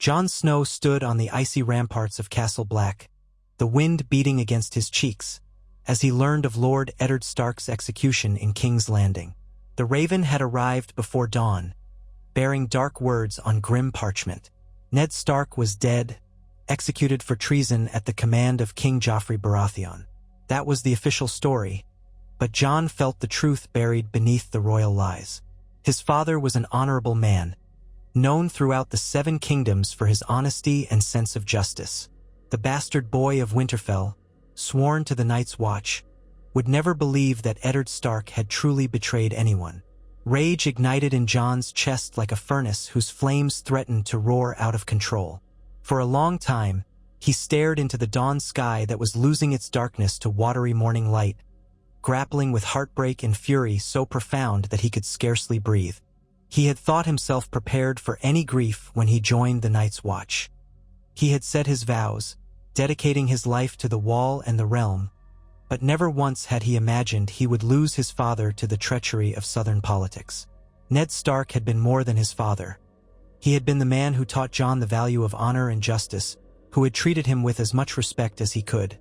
Jon Snow stood on the icy ramparts of Castle Black, the wind beating against his cheeks, as he learned of Lord Eddard Stark's execution in King's Landing. The Raven had arrived before dawn, bearing dark words on grim parchment. Ned Stark was dead, executed for treason at the command of King Joffrey Baratheon. That was the official story, but Jon felt the truth buried beneath the royal lies. His father was an honorable man, known throughout the Seven Kingdoms for his honesty and sense of justice. The bastard boy of Winterfell, sworn to the Night's Watch, would never believe that Eddard Stark had truly betrayed anyone. Rage ignited in Jon's chest like a furnace whose flames threatened to roar out of control. For a long time, he stared into the dawn sky that was losing its darkness to watery morning light, grappling with heartbreak and fury so profound that he could scarcely breathe. He had thought himself prepared for any grief when he joined the Night's Watch. He had said his vows, dedicating his life to the Wall and the realm, but never once had he imagined he would lose his father to the treachery of Southern politics. Ned Stark had been more than his father. He had been the man who taught Jon the value of honor and justice, who had treated him with as much respect as he could.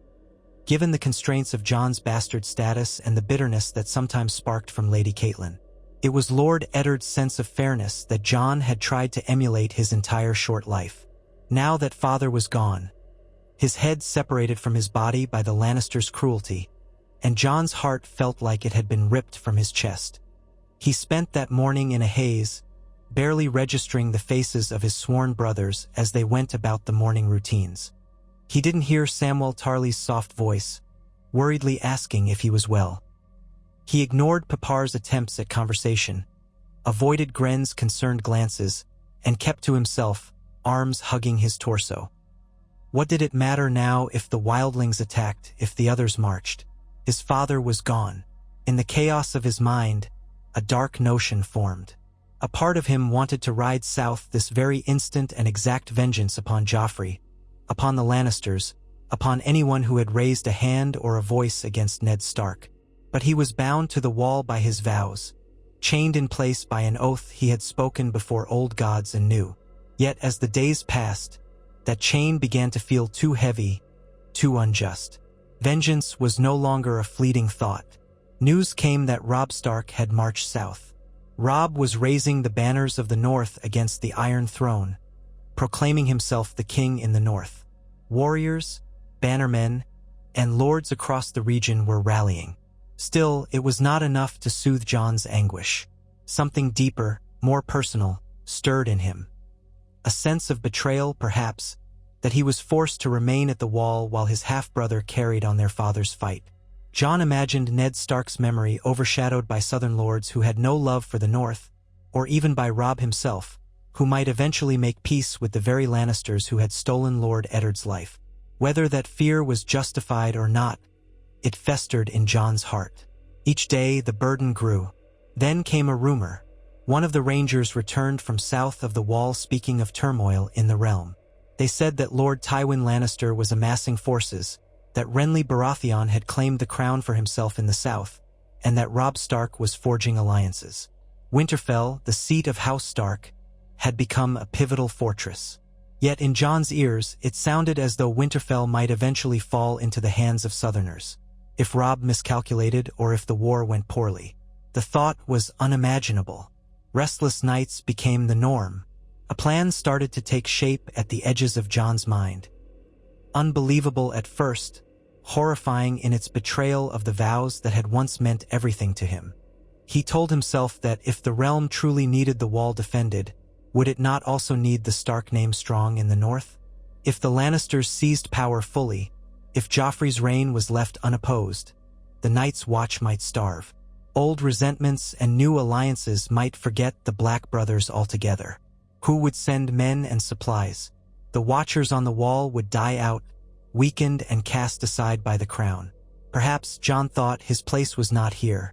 Given the constraints of Jon's bastard status and the bitterness that sometimes sparked from Lady Catelyn, it was Lord Eddard's sense of fairness that Jon had tried to emulate his entire short life. Now that father was gone, his head separated from his body by the Lannisters' cruelty, and Jon's heart felt like it had been ripped from his chest. He spent that morning in a haze, barely registering the faces of his sworn brothers as they went about the morning routines. He didn't hear Samwell Tarly's soft voice, worriedly asking if he was well. He ignored Papar's attempts at conversation, avoided Gren's concerned glances, and kept to himself, arms hugging his torso. What did it matter now if the wildlings attacked, if the others marched? His father was gone. In the chaos of his mind, a dark notion formed. A part of him wanted to ride south this very instant and exact vengeance upon Joffrey, upon the Lannisters, upon anyone who had raised a hand or a voice against Ned Stark. But he was bound to the Wall by his vows, chained in place by an oath he had spoken before old gods and new. Yet as the days passed, that chain began to feel too heavy, too unjust. Vengeance was no longer a fleeting thought. News came that Robb Stark had marched south. Robb was raising the banners of the North against the Iron Throne, proclaiming himself the king in the North. Warriors, bannermen, and lords across the region were rallying. Still, it was not enough to soothe Jon's anguish. Something deeper, more personal, stirred in him. A sense of betrayal, perhaps, that he was forced to remain at the Wall while his half-brother carried on their father's fight. Jon imagined Ned Stark's memory overshadowed by Southern lords who had no love for the North, or even by Robb himself, who might eventually make peace with the very Lannisters who had stolen Lord Eddard's life. Whether that fear was justified or not, it festered in Jon's heart. Each day the burden grew. Then came a rumor. One of the Rangers returned from south of the Wall speaking of turmoil in the realm. They said that Lord Tywin Lannister was amassing forces, that Renly Baratheon had claimed the crown for himself in the south, and that Robb Stark was forging alliances. Winterfell, the seat of House Stark, had become a pivotal fortress. Yet in Jon's ears, it sounded as though Winterfell might eventually fall into the hands of Southerners, if Robb miscalculated or if the war went poorly. The thought was unimaginable. Restless nights became the norm. A plan started to take shape at the edges of Jon's mind. Unbelievable at first, horrifying in its betrayal of the vows that had once meant everything to him. He told himself that if the realm truly needed the Wall defended, would it not also need the Stark name strong in the North? If the Lannisters seized power fully, if Joffrey's reign was left unopposed, the Night's Watch might starve. Old resentments and new alliances might forget the Black Brothers altogether. Who would send men and supplies? The Watchers on the Wall would die out, weakened and cast aside by the crown. Perhaps Jon thought his place was not here.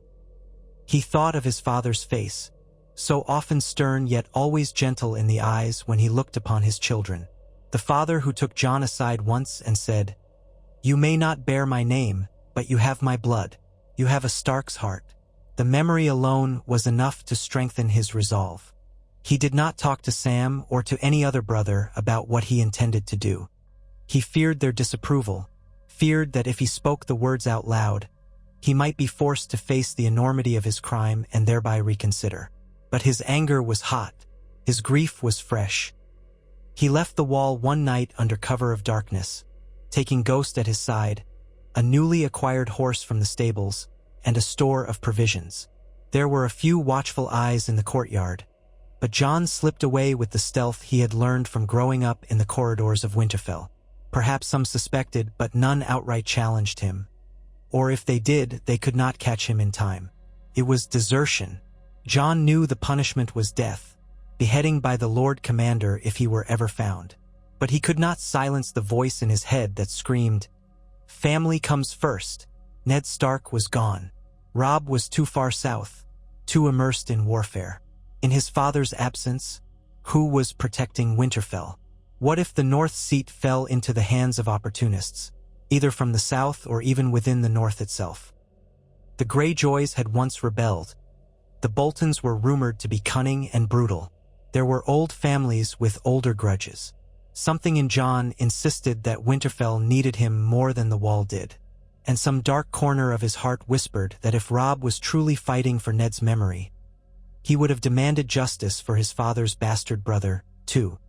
He thought of his father's face, so often stern yet always gentle in the eyes when he looked upon his children. The father who took Jon aside once and said, "You may not bear my name, but you have my blood. You have a Stark's heart." The memory alone was enough to strengthen his resolve. He did not talk to Sam or to any other brother about what he intended to do. He feared their disapproval, feared that if he spoke the words out loud, he might be forced to face the enormity of his crime and thereby reconsider. But his anger was hot. His grief was fresh. He left the wall one night under cover of darkness, taking Ghost at his side, a newly acquired horse from the stables, and a store of provisions. There were a few watchful eyes in the courtyard, but Jon slipped away with the stealth he had learned from growing up in the corridors of Winterfell. Perhaps some suspected, but none outright challenged him. Or if they did, they could not catch him in time. It was desertion. Jon knew the punishment was death, beheading by the Lord Commander if he were ever found. But he could not silence the voice in his head that screamed, "Family comes first." Ned Stark was gone. Robb was too far south, too immersed in warfare. In his father's absence, who was protecting Winterfell? What if the North seat fell into the hands of opportunists, either from the south or even within the North itself? The Greyjoys had once rebelled. The Boltons were rumored to be cunning and brutal. There were old families with older grudges. Something in Jon insisted that Winterfell needed him more than the Wall did. And some dark corner of his heart whispered that if Robb was truly fighting for Ned's memory, he would have demanded justice for his father's bastard brother, too.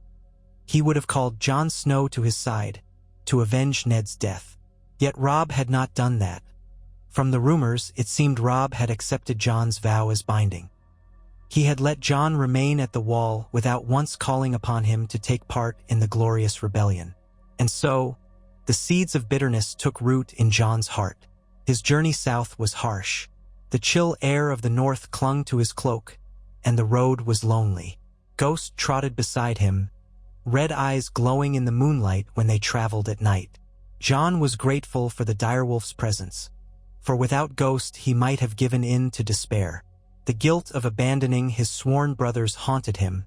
He would have called Jon Snow to his side, to avenge Ned's death. Yet Robb had not done that. From the rumors, it seemed Robb had accepted Jon's vow as binding. He had let Jon remain at the Wall without once calling upon him to take part in the glorious rebellion. And so, the seeds of bitterness took root in Jon's heart. His journey south was harsh. The chill air of the north clung to his cloak, and the road was lonely. Ghost trotted beside him, red eyes glowing in the moonlight when they traveled at night. Jon was grateful for the direwolf's presence, for without Ghost he might have given in to despair. The guilt of abandoning his sworn brothers haunted him,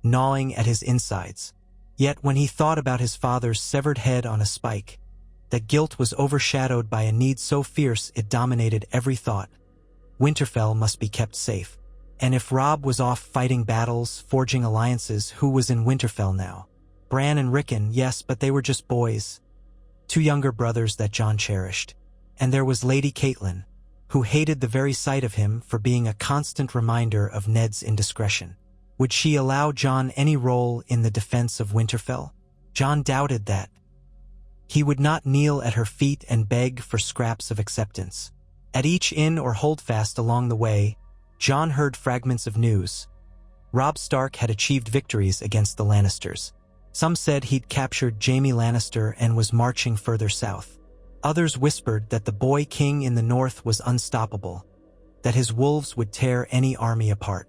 gnawing at his insides. Yet when he thought about his father's severed head on a spike, that guilt was overshadowed by a need so fierce it dominated every thought. Winterfell must be kept safe. And if Robb was off fighting battles, forging alliances, who was in Winterfell now? Bran and Rickon, yes, but they were just boys. Two younger brothers that Jon cherished. And there was Lady Catelyn, who hated the very sight of him for being a constant reminder of Ned's indiscretion. Would she allow Jon any role in the defense of Winterfell? Jon doubted that. He would not kneel at her feet and beg for scraps of acceptance. At each inn or holdfast along the way, Jon heard fragments of news. Robb Stark had achieved victories against the Lannisters. Some said he'd captured Jaime Lannister and was marching further south. Others whispered that the boy king in the north was unstoppable, that his wolves would tear any army apart.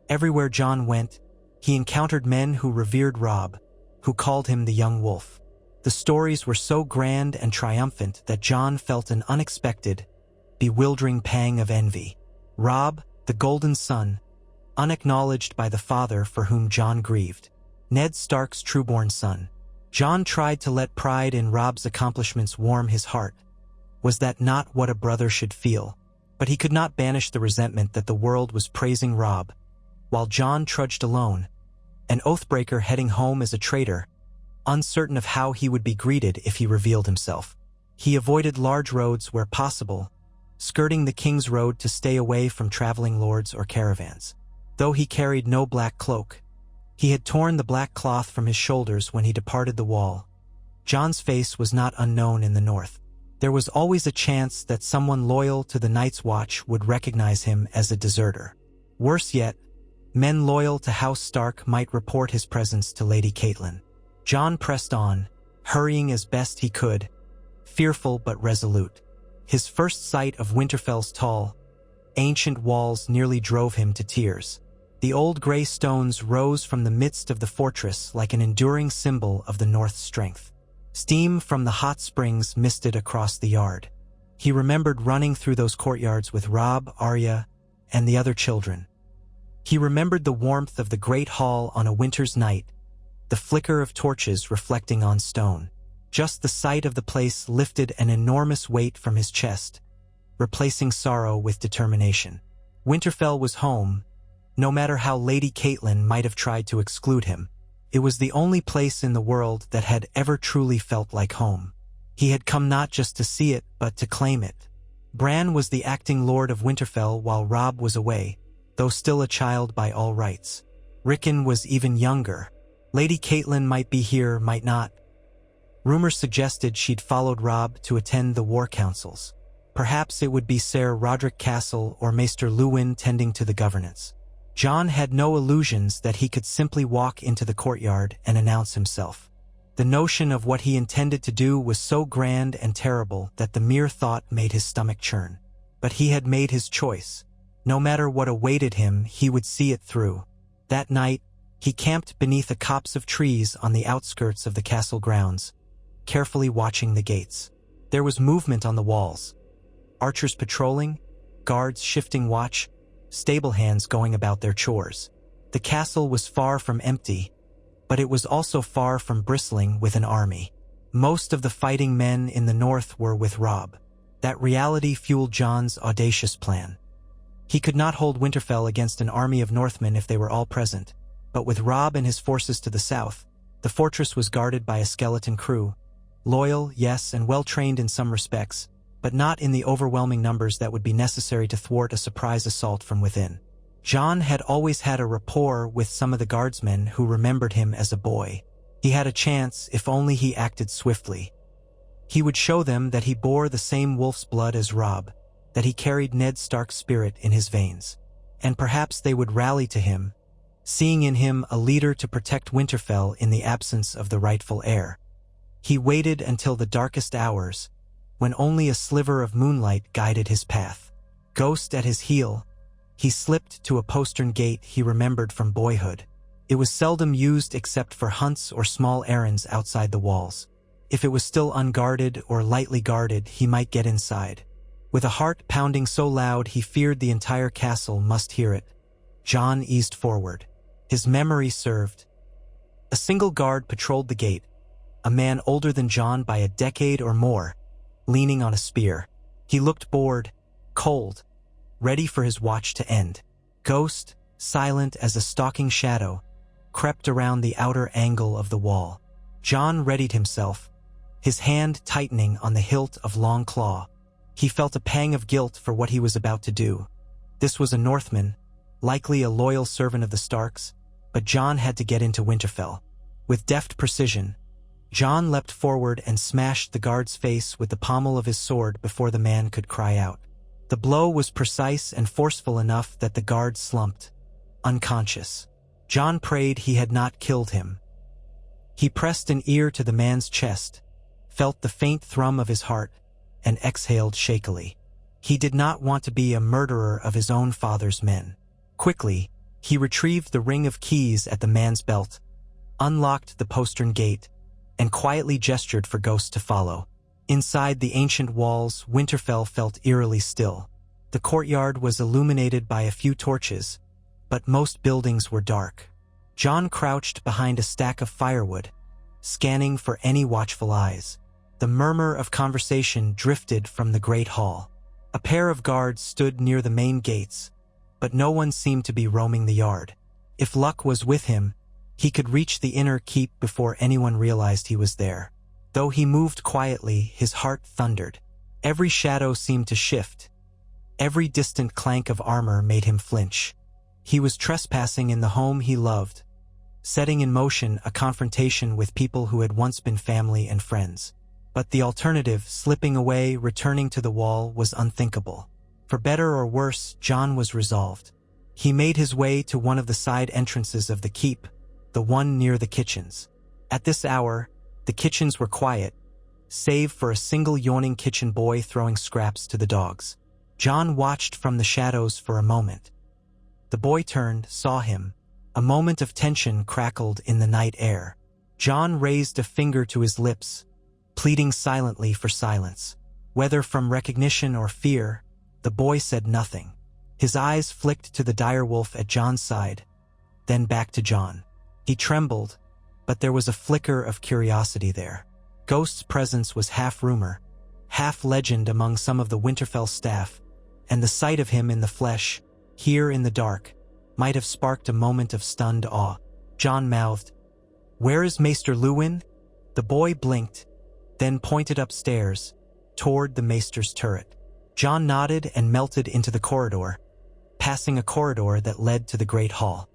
Everywhere Jon went, he encountered men who revered Robb, who called him the young wolf. The stories were so grand and triumphant that Jon felt an unexpected, bewildering pang of envy. Robb, the golden son, unacknowledged by the father for whom Jon grieved. Ned Stark's trueborn son. Jon tried to let pride in Robb's accomplishments warm his heart. Was that not what a brother should feel? But he could not banish the resentment that the world was praising Robb, while Jon trudged alone, an oathbreaker heading home as a traitor, uncertain of how he would be greeted if he revealed himself. He avoided large roads where possible, skirting the King's Road to stay away from traveling lords or caravans. Though he carried no black cloak, he had torn the black cloth from his shoulders when he departed the Wall. Jon's face was not unknown in the north. There was always a chance that someone loyal to the Night's Watch would recognize him as a deserter. Worse yet, men loyal to House Stark might report his presence to Lady Catelyn. Jon pressed on, hurrying as best he could, fearful but resolute. His first sight of Winterfell's tall, ancient walls nearly drove him to tears. The old gray stones rose from the midst of the fortress like an enduring symbol of the North's strength. Steam from the hot springs misted across the yard. He remembered running through those courtyards with Robb, Arya, and the other children. He remembered the warmth of the great hall on a winter's night, the flicker of torches reflecting on stone. Just the sight of the place lifted an enormous weight from his chest, replacing sorrow with determination. Winterfell was home, No matter how Lady Catelyn might have tried to exclude him, it was the only place in the world that had ever truly felt like home. He had come not just to see it, but to claim it. Bran was the acting Lord of Winterfell while Robb was away, though still a child by all rights. Rickon was even younger. Lady Catelyn might be here, might not. Rumors suggested she'd followed Robb to attend the war councils. Perhaps it would be Ser Roderick Castle or Maester Luwin tending to the governance. Jon had no illusions that he could simply walk into the courtyard and announce himself. The notion of what he intended to do was so grand and terrible that the mere thought made his stomach churn. But he had made his choice. No matter what awaited him, he would see it through. That night, he camped beneath a copse of trees on the outskirts of the castle grounds, carefully watching the gates. There was movement on the walls. Archers patrolling, guards shifting watch, stable hands going about their chores. The castle was far from empty, but it was also far from bristling with an army. Most of the fighting men in the north were with Robb. That reality fueled Jon's audacious plan. He could not hold Winterfell against an army of Northmen if they were all present, but with Robb and his forces to the south, the fortress was guarded by a skeleton crew, loyal, yes, and well-trained in some respects, but not in the overwhelming numbers that would be necessary to thwart a surprise assault from within. Jon had always had a rapport with some of the guardsmen who remembered him as a boy. He had a chance if only he acted swiftly. He would show them that he bore the same wolf's blood as Robb, that he carried Ned Stark's spirit in his veins. And perhaps they would rally to him, seeing in him a leader to protect Winterfell in the absence of the rightful heir. He waited until the darkest hours, when only a sliver of moonlight guided his path. Ghost at his heel, he slipped to a postern gate he remembered from boyhood. It was seldom used except for hunts or small errands outside the walls. If it was still unguarded or lightly guarded, he might get inside. With a heart pounding so loud he feared the entire castle must hear it, Jon eased forward. His memory served. A single guard patrolled the gate, a man older than Jon by a decade or more, leaning on a spear. He looked bored, cold, ready for his watch to end. Ghost, silent as a stalking shadow, crept around the outer angle of the wall. Jon readied himself, his hand tightening on the hilt of Long Claw. He felt a pang of guilt for what he was about to do. This was a Northman, likely a loyal servant of the Starks, but Jon had to get into Winterfell. With deft precision, Jon leapt forward and smashed the guard's face with the pommel of his sword before the man could cry out. The blow was precise and forceful enough that the guard slumped, unconscious. Jon prayed he had not killed him. He pressed an ear to the man's chest, felt the faint thrum of his heart, and exhaled shakily. He did not want to be a murderer of his own father's men. Quickly, he retrieved the ring of keys at the man's belt, unlocked the postern gate, and quietly gestured for Ghost to follow. Inside the ancient walls, Winterfell felt eerily still. The courtyard was illuminated by a few torches, but most buildings were dark. Jon crouched behind a stack of firewood, scanning for any watchful eyes. The murmur of conversation drifted from the great hall. A pair of guards stood near the main gates, but no one seemed to be roaming the yard. If luck was with him, he could reach the inner keep before anyone realized he was there. Though he moved quietly, his heart thundered. Every shadow seemed to shift. Every distant clank of armor made him flinch. He was trespassing in the home he loved, setting in motion a confrontation with people who had once been family and friends. But the alternative, slipping away, returning to the wall, was unthinkable. For better or worse, Jon was resolved. He made his way to one of the side entrances of the keep, the one near the kitchens. At this hour, the kitchens were quiet, save for a single yawning kitchen boy throwing scraps to the dogs. Jon watched from the shadows for a moment. The boy turned, saw him. A moment of tension crackled in the night air. Jon raised a finger to his lips, pleading silently for silence. Whether from recognition or fear, the boy said nothing. His eyes flicked to the direwolf at Jon's side, then back to Jon. He trembled, but there was a flicker of curiosity there. Ghost's presence was half rumor, half legend among some of the Winterfell staff, and the sight of him in the flesh, here in the dark, might have sparked a moment of stunned awe. Jon mouthed, "Where is Maester Luwin?" The boy blinked, then pointed upstairs, toward the Maester's turret. Jon nodded and melted into the corridor, passing a corridor that led to the Great Hall.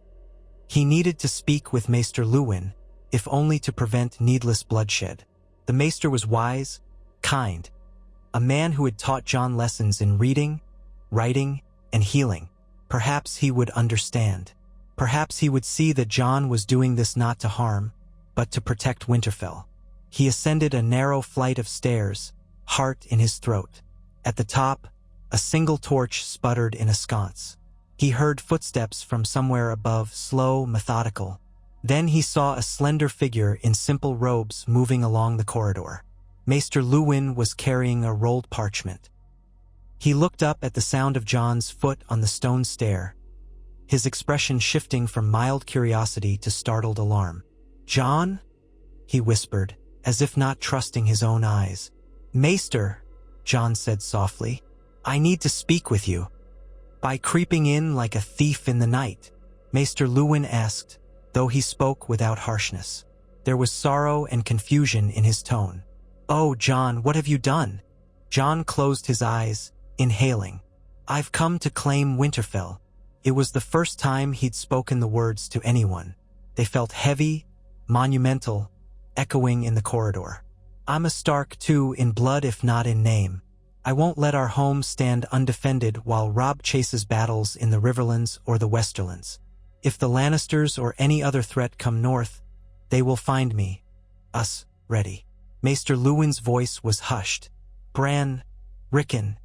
He needed to speak with Maester Luwin, if only to prevent needless bloodshed. The Maester was wise, kind, a man who had taught Jon lessons in reading, writing, and healing. Perhaps he would understand. Perhaps he would see that Jon was doing this not to harm, but to protect Winterfell. He ascended a narrow flight of stairs, heart in his throat. At the top, a single torch sputtered in a sconce. He heard footsteps from somewhere above, slow, methodical. Then he saw a slender figure in simple robes moving along the corridor. Maester Luwin was carrying a rolled parchment. He looked up at the sound of Jon's foot on the stone stair, his expression shifting from mild curiosity to startled alarm. "Jon?" he whispered, as if not trusting his own eyes. "Maester," Jon said softly, "I need to speak with you." "By creeping in like a thief in the night?" Maester Luwin asked, though he spoke without harshness. There was sorrow and confusion in his tone. "Oh, Jon, what have you done?" Jon closed his eyes, inhaling. "I've come to claim Winterfell." It was the first time he'd spoken the words to anyone. They felt heavy, monumental, echoing in the corridor. "I'm a Stark too, in blood if not in name. I won't let our home stand undefended while Robb chases battles in the Riverlands or the Westerlands. If the Lannisters or any other threat come north, they will find me, us, ready." Maester Luwin's voice was hushed. "Bran, Rickon,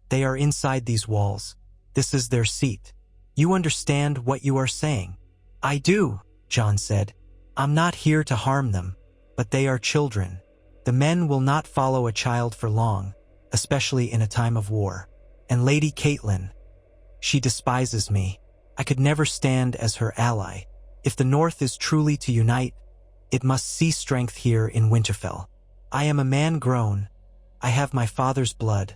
they are inside these walls. This is their seat. You understand what you are saying?" "I do," Jon said. "I'm not here to harm them, but they are children. The men will not follow a child for long, especially in a time of war. And Lady Catelyn, she despises me. I could never stand as her ally. If the North is truly to unite, it must see strength here in Winterfell. I am a man grown. I have my father's blood,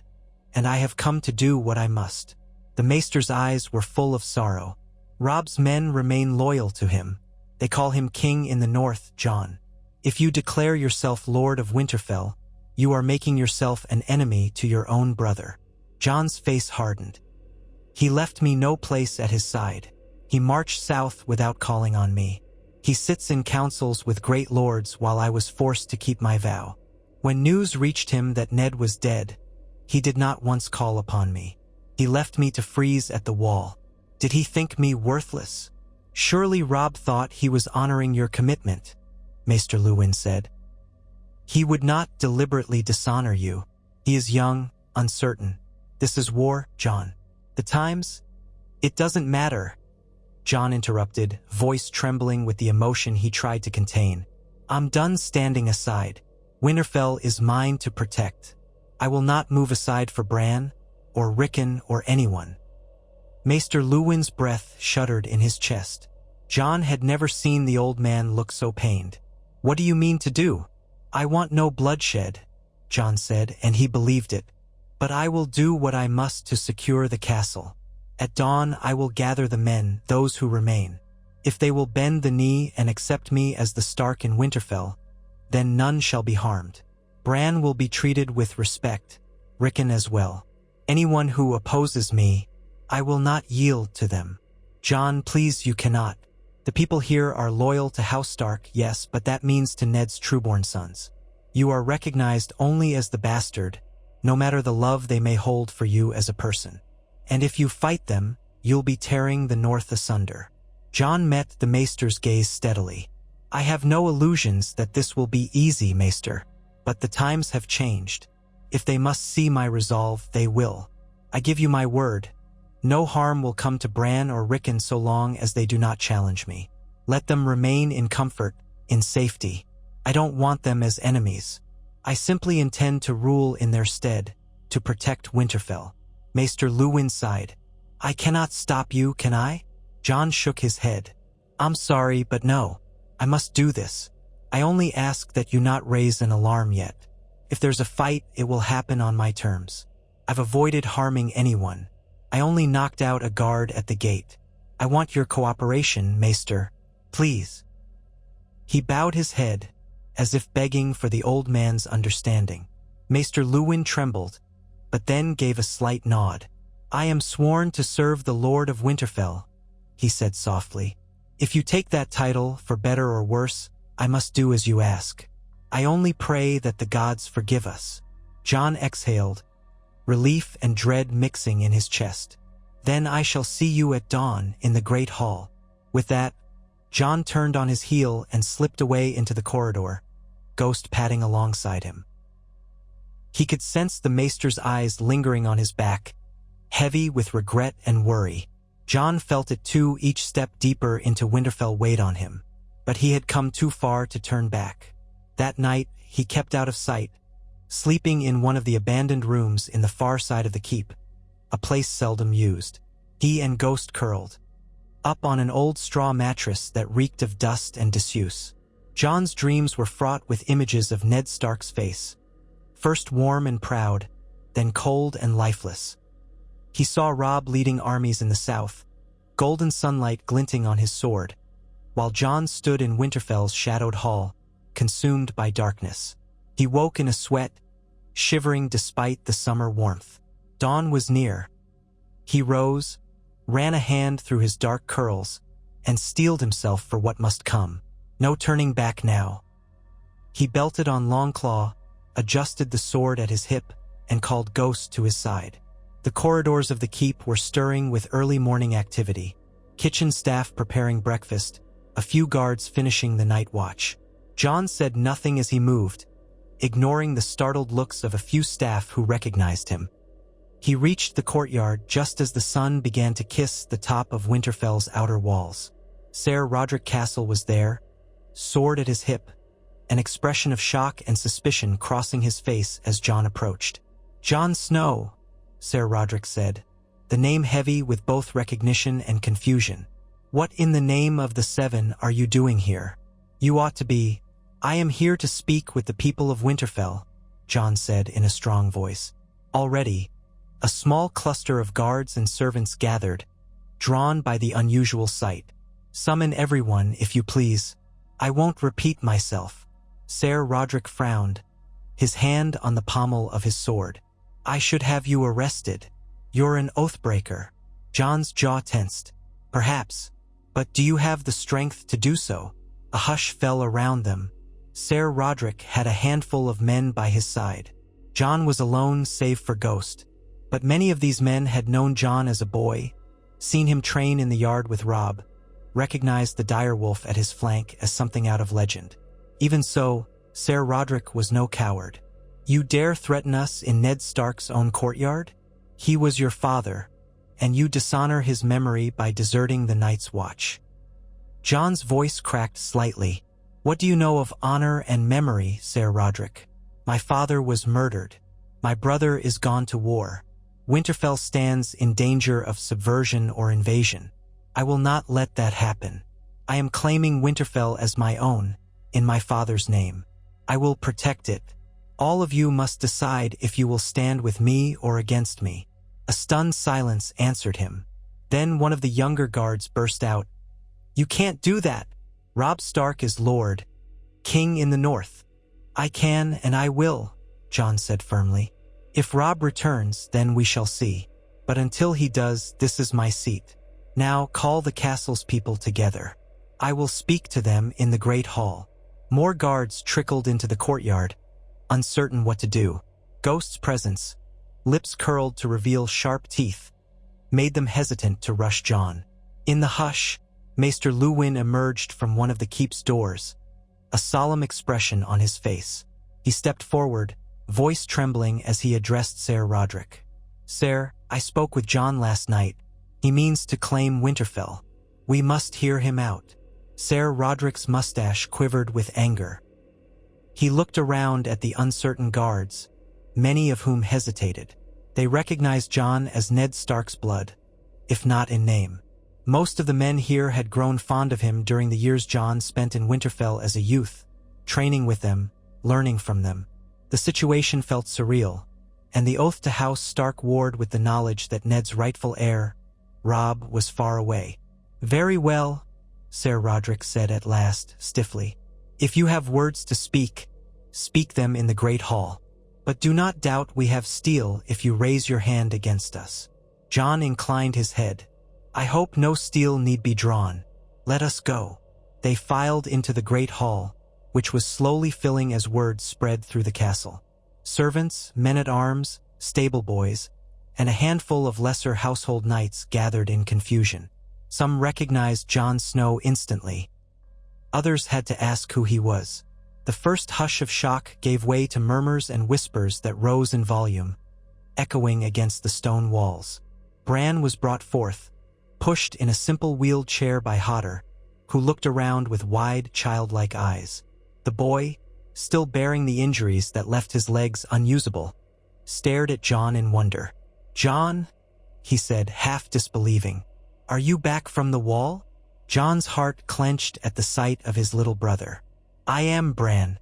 and I have come to do what I must." The Maester's eyes were full of sorrow. "Robb's men remain loyal to him. They call him king in the North, Jon. If you declare yourself Lord of Winterfell, you are making yourself an enemy to your own brother." Jon's face hardened. "He left me no place at his side. He marched south without calling on me. He sits in councils with great lords while I was forced to keep my vow. When news reached him that Ned was dead, he did not once call upon me. He left me to freeze at the wall. Did he think me worthless?" "Surely Robb thought he was honoring your commitment," Maester Luwin said. "He would not deliberately dishonor you. He is young, uncertain. This is war, Jon. The times? It doesn't matter," Jon interrupted, voice trembling with the emotion he tried to contain. "I'm done standing aside. Winterfell is mine to protect. I will not move aside for Bran, or Rickon, or anyone." Maester Luwin's breath shuddered in his chest. Jon had never seen the old man look so pained. "What do you mean to do?" "I want no bloodshed," Jon said, and he believed it. "But I will do what I must to secure the castle. At dawn I will gather the men, those who remain. If they will bend the knee and accept me as the Stark in Winterfell, then none shall be harmed. Bran will be treated with respect, Rickon as well. Anyone who opposes me, I will not yield to them." "Jon, please, you cannot. The people here are loyal to House Stark, yes, but that means to Ned's trueborn sons. You are recognized only as the bastard, no matter the love they may hold for you as a person. And if you fight them, you'll be tearing the North asunder." Jon met the Maester's gaze steadily. "I have no illusions that this will be easy, Maester, but the times have changed. If they must see my resolve, they will. I give you my word. No harm will come to Bran or Rickon so long as they do not challenge me. Let them remain in comfort, in safety. I don't want them as enemies. I simply intend to rule in their stead, to protect Winterfell." Maester Luwin sighed. "I cannot stop you, can I?" Jon shook his head. "I'm sorry, but no. I must do this. I only ask that you not raise an alarm yet. If there's a fight, it will happen on my terms. I've avoided harming anyone. I only knocked out a guard at the gate. I want your cooperation, Maester. Please." He bowed his head, as if begging for the old man's understanding. Maester Luwin trembled, but then gave a slight nod. "I am sworn to serve the Lord of Winterfell," he said softly. "If you take that title, for better or worse, I must do as you ask. I only pray that the gods forgive us." Jon exhaled, relief and dread mixing in his chest. "Then I shall see you at dawn in the Great Hall." With that, Jon turned on his heel and slipped away into the corridor, Ghost padding alongside him. He could sense the Maester's eyes lingering on his back, heavy with regret and worry. Jon felt it too. Each step deeper into Winterfell weighed on him, but he had come too far to turn back. That night, he kept out of sight, sleeping in one of the abandoned rooms in the far side of the keep, a place seldom used. He and Ghost curled up on an old straw mattress that reeked of dust and disuse. Jon's dreams were fraught with images of Ned Stark's face, first warm and proud, then cold and lifeless. He saw Robb leading armies in the south, golden sunlight glinting on his sword, while Jon stood in Winterfell's shadowed hall, consumed by darkness. He woke in a sweat, shivering despite the summer warmth. Dawn was near. He rose, ran a hand through his dark curls, and steeled himself for what must come. No turning back now. He belted on Longclaw, adjusted the sword at his hip, and called Ghost to his side. The corridors of the keep were stirring with early morning activity. Kitchen staff preparing breakfast, a few guards finishing the night watch. Jon said nothing as he moved, ignoring the startled looks of a few staff who recognized him. He reached the courtyard just as the sun began to kiss the top of Winterfell's outer walls. Ser Rodrik Castle was there, sword at his hip, an expression of shock and suspicion crossing his face as Jon approached. "Jon Snow," Ser Rodrik said, the name heavy with both recognition and confusion. "What in the name of the Seven are you doing here? You ought to be—" "I am here to speak with the people of Winterfell," Jon said in a strong voice. Already, a small cluster of guards and servants gathered, drawn by the unusual sight. "Summon everyone, if you please. I won't repeat myself." Ser Rodrik frowned, his hand on the pommel of his sword. "I should have you arrested. You're an oathbreaker." Jon's jaw tensed. "Perhaps. But do you have the strength to do so?" A hush fell around them. Ser Rodrik had a handful of men by his side. Jon was alone save for Ghost, but many of these men had known Jon as a boy, seen him train in the yard with Robb, recognized the direwolf at his flank as something out of legend. Even so, Ser Rodrik was no coward. "You dare threaten us in Ned Stark's own courtyard? He was your father, and you dishonor his memory by deserting the Night's Watch." Jon's voice cracked slightly. "What do you know of honor and memory, Ser Rodrik? My father was murdered. My brother is gone to war. Winterfell stands in danger of subversion or invasion. I will not let that happen. I am claiming Winterfell as my own, in my father's name. I will protect it. All of you must decide if you will stand with me or against me." A stunned silence answered him. Then one of the younger guards burst out. "You can't do that. Robb Stark is Lord, King in the North." "I can and I will," Jon said firmly. "If Robb returns, then we shall see. But until he does, this is my seat. Now call the castle's people together. I will speak to them in the Great Hall." More guards trickled into the courtyard, uncertain what to do. Ghost's presence, lips curled to reveal sharp teeth, made them hesitant to rush Jon. In the hush, Maester Luwin emerged from one of the keep's doors, a solemn expression on his face. He stepped forward, voice trembling as he addressed Ser Rodrik. "Ser, I spoke with Jon last night. He means to claim Winterfell. We must hear him out." Ser Rodrik's mustache quivered with anger. He looked around at the uncertain guards, many of whom hesitated. They recognized Jon as Ned Stark's blood, if not in name. Most of the men here had grown fond of him during the years Jon spent in Winterfell as a youth, training with them, learning from them. The situation felt surreal, and the oath to House Stark warred with the knowledge that Ned's rightful heir, Robb, was far away. Very well, Ser Roderick said at last, stiffly. If you have words to speak, speak them in the great hall. But do not doubt we have steel if you raise your hand against us. Jon inclined his head. I hope no steel need be drawn. Let us go. They filed into the great hall, which was slowly filling as word spread through the castle. Servants, men-at-arms, stable-boys, and a handful of lesser household knights gathered in confusion. Some recognized Jon Snow instantly. Others had to ask who he was. The first hush of shock gave way to murmurs and whispers that rose in volume, echoing against the stone walls. Bran was brought forth, pushed in a simple wheeled chair by Hodder, who looked around with wide, childlike eyes. The boy, still bearing the injuries that left his legs unusable, stared at Jon in wonder. Jon, he said, half disbelieving, are you back from the wall? Jon's heart clenched at the sight of his little brother. I am Bran.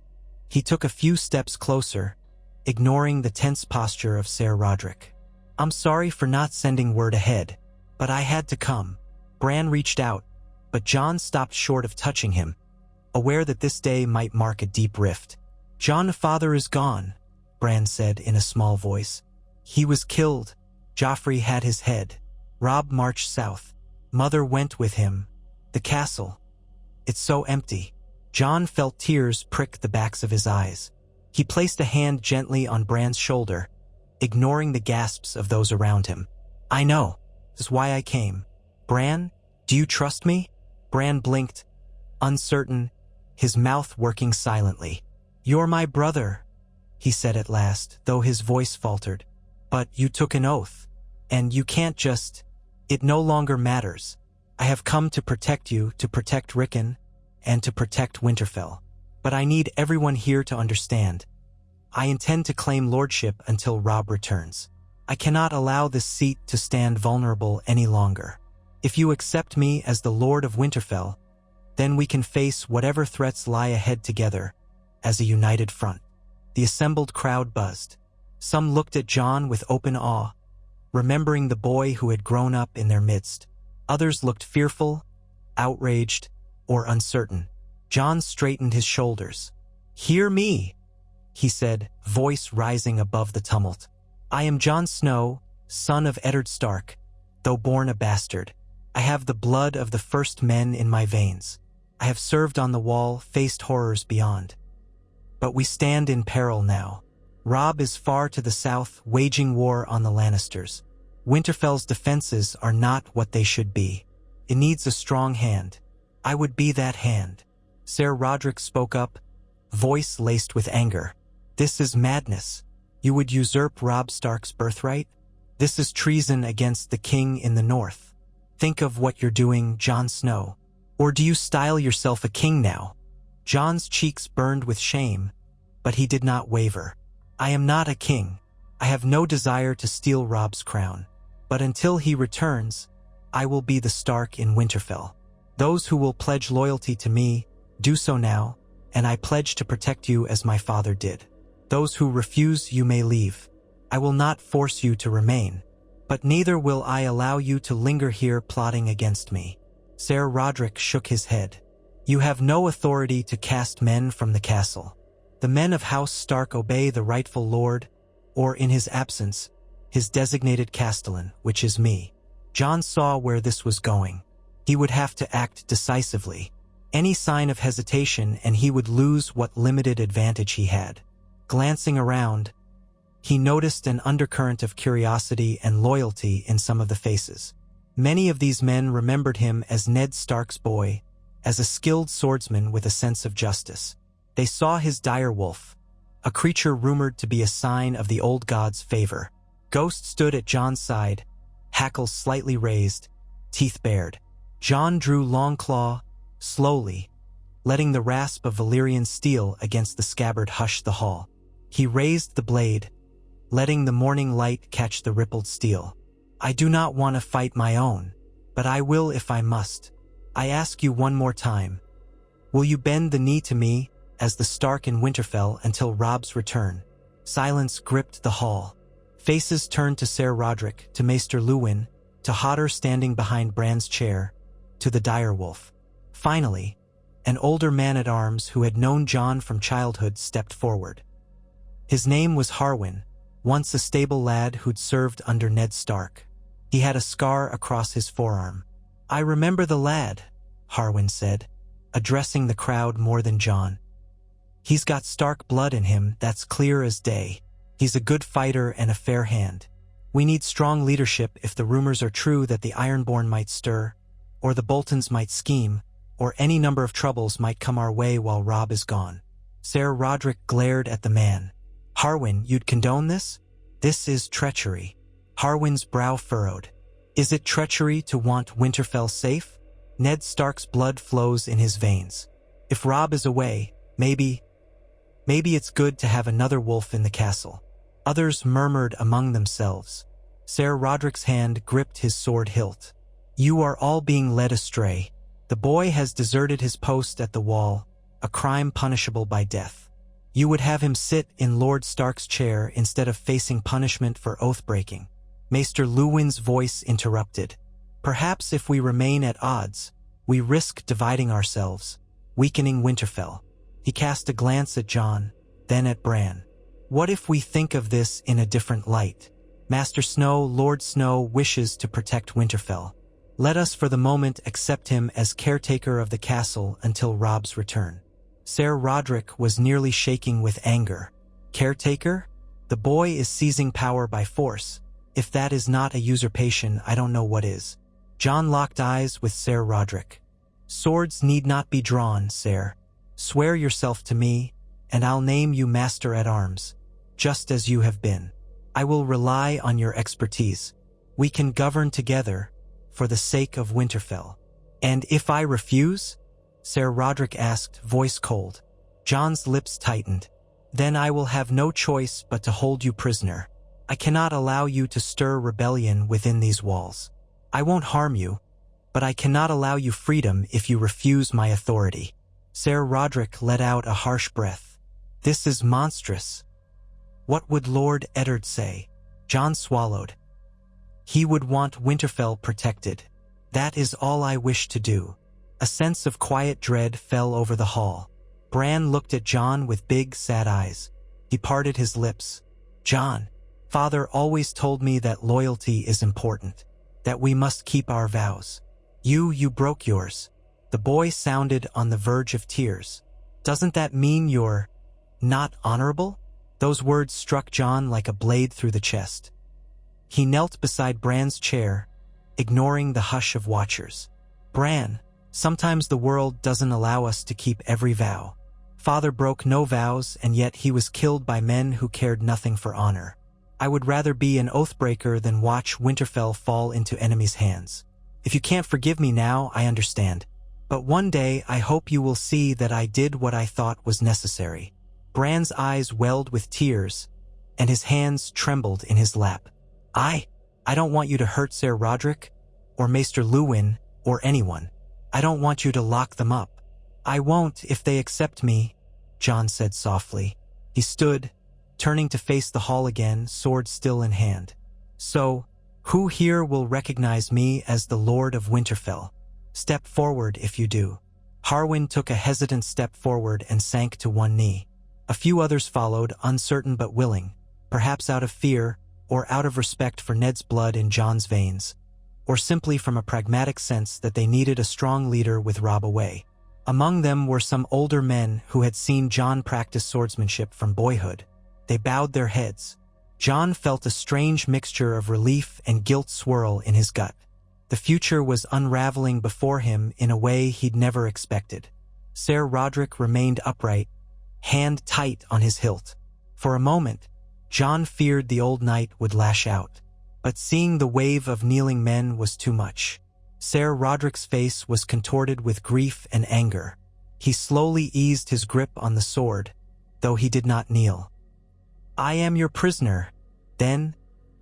He took a few steps closer, ignoring the tense posture of Ser Roderick. I'm sorry for not sending word ahead, but I had to come. Bran reached out, but Jon stopped short of touching him, aware that this day might mark a deep rift. Jon, father is gone, Bran said in a small voice. He was killed. Joffrey had his head. Robb marched south. Mother went with him. The castle. It's so empty. Jon felt tears prick the backs of his eyes. He placed a hand gently on Bran's shoulder, ignoring the gasps of those around him. I know. This is why I came. Bran, do you trust me? Bran blinked, uncertain, his mouth working silently. You're my brother, he said at last, though his voice faltered. But you took an oath, and you can't just... It no longer matters. I have come to protect you, to protect Rickon, and to protect Winterfell. But I need everyone here to understand. I intend to claim lordship until Robb returns. I cannot allow this seat to stand vulnerable any longer. If you accept me as the Lord of Winterfell, then we can face whatever threats lie ahead together, as a united front. The assembled crowd buzzed. Some looked at Jon with open awe, remembering the boy who had grown up in their midst. Others looked fearful, outraged, or uncertain. Jon straightened his shoulders. Hear me, he said, voice rising above the tumult. I am Jon Snow, son of Eddard Stark, though born a bastard. I have the blood of the first men in my veins. I have served on the wall, faced horrors beyond. But we stand in peril now. Robb is far to the south, waging war on the Lannisters. Winterfell's defenses are not what they should be. It needs a strong hand. I would be that hand. Ser Roderick spoke up, voice laced with anger. This is madness. You would usurp Robb Stark's birthright? This is treason against the king in the north. Think of what you're doing, Jon Snow. Or do you style yourself a king now? Jon's cheeks burned with shame, but he did not waver. I am not a king. I have no desire to steal Robb's crown. But until he returns, I will be the Stark in Winterfell. Those who will pledge loyalty to me, do so now, and I pledge to protect you as my father did. Those who refuse, you may leave. I will not force you to remain, but neither will I allow you to linger here plotting against me. Ser Roderick shook his head. You have no authority to cast men from the castle. The men of House Stark obey the rightful lord, or in his absence, his designated castellan, which is me. Jon saw where this was going. He would have to act decisively. Any sign of hesitation and he would lose what limited advantage he had. Glancing around, he noticed an undercurrent of curiosity and loyalty in some of the faces. Many of these men remembered him as Ned Stark's boy, as a skilled swordsman with a sense of justice. They saw his direwolf, a creature rumored to be a sign of the old god's favor. Ghost stood at Jon's side, hackles slightly raised, teeth bared. Jon drew Longclaw, slowly, letting the rasp of Valyrian steel against the scabbard hush the hall. He raised the blade, letting the morning light catch the rippled steel. I do not want to fight my own, but I will if I must. I ask you one more time. Will you bend the knee to me as the Stark in Winterfell until Robb's return? Silence gripped the hall. Faces turned to Ser Roderick, to Maester Luwin, to Hodder standing behind Bran's chair, to the direwolf. Finally, an older man-at-arms who had known Jon from childhood stepped forward. His name was Harwin, once a stable lad who'd served under Ned Stark. He had a scar across his forearm. "I remember the lad," Harwin said, addressing the crowd more than Jon. "He's got Stark blood in him, that's clear as day. He's a good fighter and a fair hand. We need strong leadership if the rumors are true that the Ironborn might stir, or the Boltons might scheme, or any number of troubles might come our way while Robb is gone." Ser Rodrik glared at the man. "Harwin, you'd condone this? This is treachery." Harwin's brow furrowed. "Is it treachery to want Winterfell safe? Ned Stark's blood flows in his veins. If Robb is away, maybe it's good to have another wolf in the castle." Others murmured among themselves. Ser Rodrik's hand gripped his sword hilt. "You are all being led astray. The boy has deserted his post at the wall, a crime punishable by death. You would have him sit in Lord Stark's chair instead of facing punishment for oath-breaking." Maester Luwin's voice interrupted. "Perhaps if we remain at odds, we risk dividing ourselves, weakening Winterfell." He cast a glance at Jon, then at Bran. "What if we think of this in a different light? Master Snow, Lord Snow, wishes to protect Winterfell. Let us for the moment accept him as caretaker of the castle until Robb's return." Ser Rodrik was nearly shaking with anger. "Caretaker? The boy is seizing power by force. If that is not a usurpation, I don't know what is." Jon locked eyes with Ser Rodrik. "Swords need not be drawn, Ser. Swear yourself to me, and I'll name you Master-at-Arms, just as you have been. I will rely on your expertise. We can govern together, for the sake of Winterfell." "And if I refuse?" Ser Rodrik asked, voice cold. Jon's lips tightened. "Then I will have no choice but to hold you prisoner. I cannot allow you to stir rebellion within these walls. I won't harm you, but I cannot allow you freedom if you refuse my authority." Ser Rodrik let out a harsh breath. "This is monstrous. What would Lord Eddard say?" Jon swallowed. "He would want Winterfell protected. That is all I wish to do." A sense of quiet dread fell over the hall. Bran looked at Jon with big, sad eyes. He parted his lips. "Jon, Father always told me that loyalty is important, that we must keep our vows. You broke yours." The boy sounded on the verge of tears. "Doesn't that mean you're not honorable?" Those words struck Jon like a blade through the chest. He knelt beside Bran's chair, ignoring the hush of watchers. "Bran, sometimes the world doesn't allow us to keep every vow. Father broke no vows, and yet he was killed by men who cared nothing for honor. I would rather be an oathbreaker than watch Winterfell fall into enemies' hands. If you can't forgive me now, I understand. But one day I hope you will see that I did what I thought was necessary." Bran's eyes welled with tears, and his hands trembled in his lap. I don't want you to hurt Ser Rodrik, or Maester Luwin, or anyone. I don't want you to lock them up." "I won't if they accept me," Jon said softly. He stood, turning to face the hall again, sword still in hand. "So, who here will recognize me as the Lord of Winterfell? Step forward if you do." Harwin took a hesitant step forward and sank to one knee. A few others followed, uncertain but willing, perhaps out of fear, or out of respect for Ned's blood in Jon's veins, or simply from a pragmatic sense that they needed a strong leader with Robb away. Among them were some older men who had seen Jon practice swordsmanship from boyhood. They bowed their heads. Jon felt a strange mixture of relief and guilt swirl in his gut. The future was unraveling before him in a way he'd never expected. Ser Rodrik remained upright, hand tight on his hilt. For a moment, Jon feared the old knight would lash out, but seeing the wave of kneeling men was too much. Ser Rodrik's face was contorted with grief and anger. He slowly eased his grip on the sword, though he did not kneel. "I am your prisoner, then,"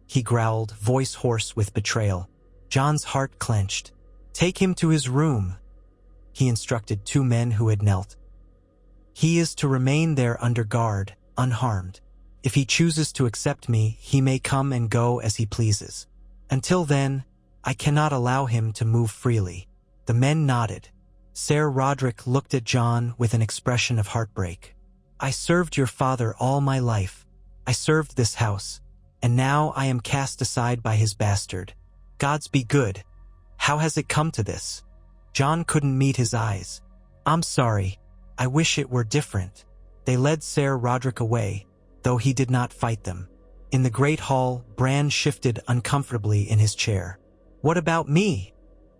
he growled, voice hoarse with betrayal. Jon's heart clenched. "Take him to his room," he instructed two men who had knelt. "He is to remain there under guard, unharmed. If he chooses to accept me, he may come and go as he pleases. Until then, I cannot allow him to move freely." The men nodded. Ser Roderick looked at Jon with an expression of heartbreak. "I served your father all my life. I served this house, and now I am cast aside by his bastard. Gods be good. How has it come to this?" Jon couldn't meet his eyes. "I'm sorry. I wish it were different." They led Ser Roderick away, though he did not fight them. In the great hall, Bran shifted uncomfortably in his chair. "What about me?"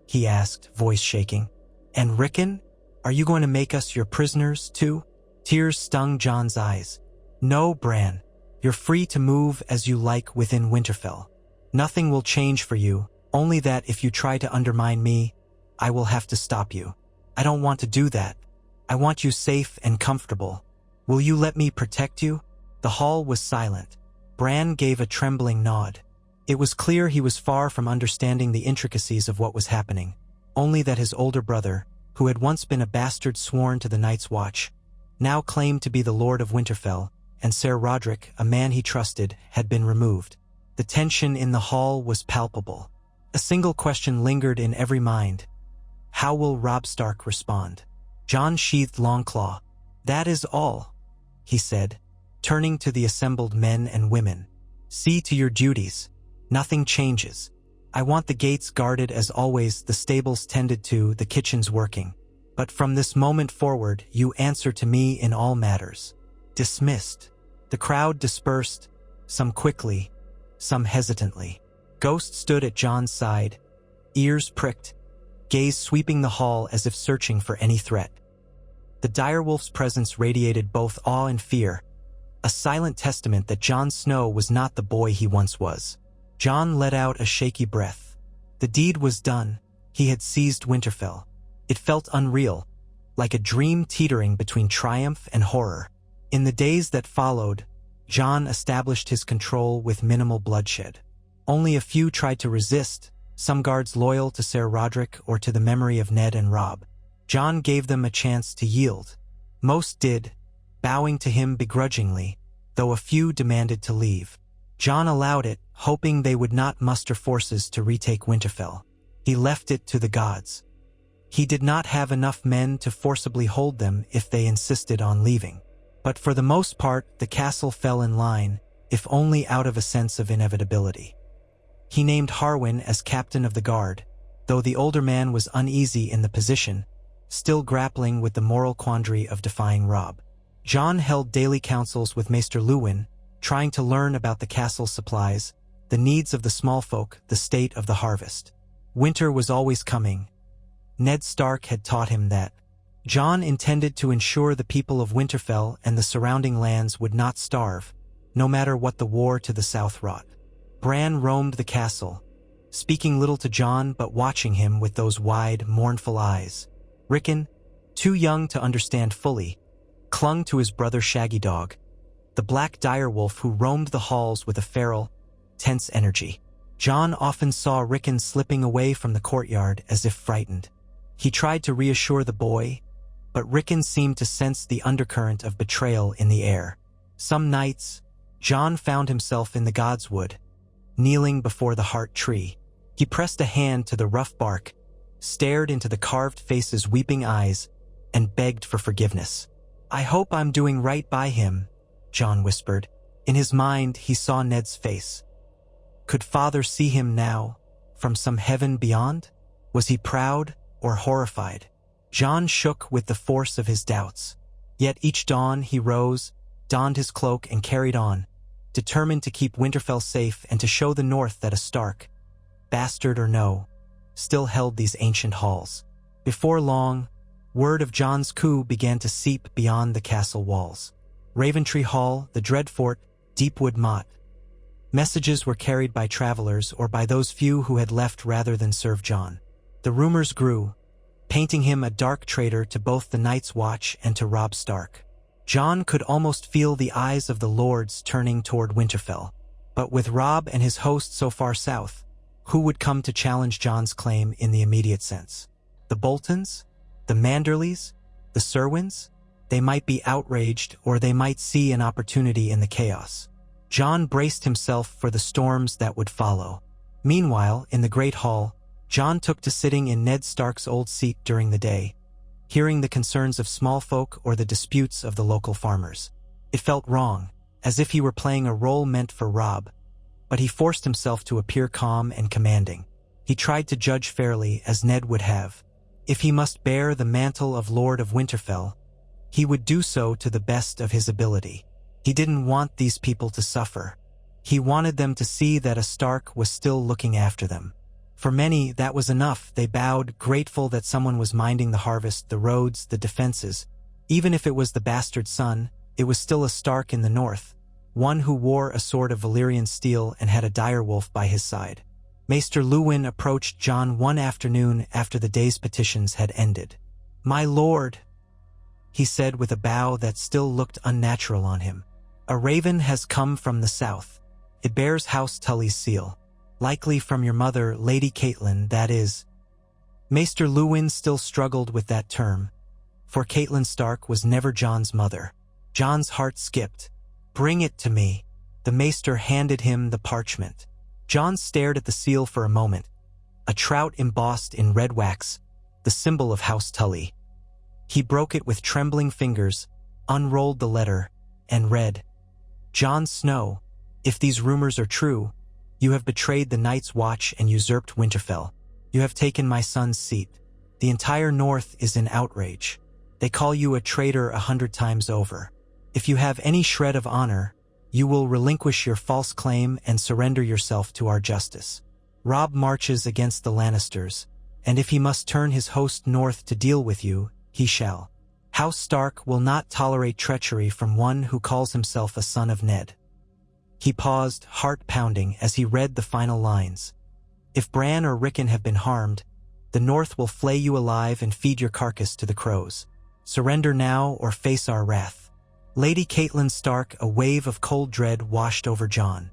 he asked, voice shaking. "And Rickon? Are you going to make us your prisoners, too?" Tears stung Jon's eyes. "No, Bran. You're free to move as you like within Winterfell. Nothing will change for you, only that if you try to undermine me, I will have to stop you. I don't want to do that. I want you safe and comfortable. Will you let me protect you?" The hall was silent. Bran gave a trembling nod. It was clear he was far from understanding the intricacies of what was happening, only that his older brother, who had once been a bastard sworn to the Night's Watch, now claimed to be the Lord of Winterfell, and Ser Roderick, a man he trusted, had been removed. The tension in the hall was palpable. A single question lingered in every mind. How will Robb Stark respond? Jon sheathed Longclaw. "That is all," he said, turning to the assembled men and women. "See to your duties. Nothing changes. I want the gates guarded as always, the stables tended to, the kitchens working. But from this moment forward, you answer to me in all matters." Dismissed. The crowd dispersed, some quickly, some hesitantly. Ghost stood at Jon's side, ears pricked, gaze sweeping the hall as if searching for any threat. The direwolf's presence radiated both awe and fear, a silent testament that Jon Snow was not the boy he once was. Jon let out a shaky breath. The deed was done. He had seized Winterfell. It felt unreal, like a dream teetering between triumph and horror. In the days that followed, Jon established his control with minimal bloodshed. Only a few tried to resist, some guards loyal to Ser Roderick or to the memory of Ned and Robb. Jon gave them a chance to yield. Most did, bowing to him begrudgingly, though a few demanded to leave. Jon allowed it, hoping they would not muster forces to retake Winterfell. He left it to the gods. He did not have enough men to forcibly hold them if they insisted on leaving. But for the most part, the castle fell in line, if only out of a sense of inevitability. He named Harwin as captain of the guard, though the older man was uneasy in the position, still grappling with the moral quandary of defying Robb. Jon held daily councils with Maester Luwin, trying to learn about the castle's supplies, the needs of the small folk, the state of the harvest. Winter was always coming. Ned Stark had taught him that. Jon intended to ensure the people of Winterfell and the surrounding lands would not starve, no matter what the war to the south wrought. Bran roamed the castle, speaking little to Jon but watching him with those wide, mournful eyes. Rickon, too young to understand fully, clung to his brother Shaggy Dog, the black direwolf who roamed the halls with a feral, tense energy. Jon often saw Rickon slipping away from the courtyard as if frightened. He tried to reassure the boy, but Rickon seemed to sense the undercurrent of betrayal in the air. Some nights, Jon found himself in the Godswood, kneeling before the heart tree. He pressed a hand to the rough bark, stared into the carved face's weeping eyes, and begged for forgiveness. "I hope I'm doing right by him," Jon whispered. In his mind, he saw Ned's face. Could father see him now, from some heaven beyond? Was he proud or horrified? Jon shook with the force of his doubts. Yet each dawn he rose, donned his cloak and carried on, determined to keep Winterfell safe and to show the North that a Stark, bastard or no, still held these ancient halls. Before long, word of Jon's coup began to seep beyond the castle walls. Raventree Hall, the Dreadfort, Deepwood Motte. Messages were carried by travelers or by those few who had left rather than serve Jon. The rumors grew, painting him a dark traitor to both the Night's Watch and to Robb Stark. Jon could almost feel the eyes of the lords turning toward Winterfell. But with Robb and his host so far south, who would come to challenge Jon's claim in the immediate sense? The Boltons? The Manderleys? The Serwyns? They might be outraged, or they might see an opportunity in the chaos. Jon braced himself for the storms that would follow. Meanwhile, in the Great Hall, Jon took to sitting in Ned Stark's old seat during the day, hearing the concerns of small folk or the disputes of the local farmers. It felt wrong, as if he were playing a role meant for Robb, but he forced himself to appear calm and commanding. He tried to judge fairly, as Ned would have. If he must bear the mantle of Lord of Winterfell, he would do so to the best of his ability. He didn't want these people to suffer. He wanted them to see that a Stark was still looking after them. For many, that was enough. They bowed, grateful that someone was minding the harvest, the roads, the defenses. Even if it was the bastard son, it was still a Stark in the north, one who wore a sword of Valyrian steel and had a direwolf by his side. Maester Luwin approached Jon one afternoon after the day's petitions had ended. "My lord," he said with a bow that still looked unnatural on him, "a raven has come from the south. It bears House Tully's seal. Likely from your mother, Lady Catelyn, that is." Maester Luwin still struggled with that term, for Catelyn Stark was never Jon's mother. Jon's heart skipped. "Bring it to me." The maester handed him the parchment. Jon stared at the seal for a moment, a trout embossed in red wax, the symbol of House Tully. He broke it with trembling fingers, unrolled the letter, and read, "Jon Snow, if these rumors are true, you have betrayed the Night's Watch and usurped Winterfell. You have taken my son's seat. The entire North is in outrage. They call you a traitor 100 times over. If you have any shred of honor, you will relinquish your false claim and surrender yourself to our justice. Robb marches against the Lannisters, and if he must turn his host north to deal with you, he shall. House Stark will not tolerate treachery from one who calls himself a son of Ned." He paused, heart pounding, as he read the final lines. "If Bran or Rickon have been harmed, the North will flay you alive and feed your carcass to the crows. Surrender now or face our wrath." Lady Catelyn Stark, a wave of cold dread washed over Jon.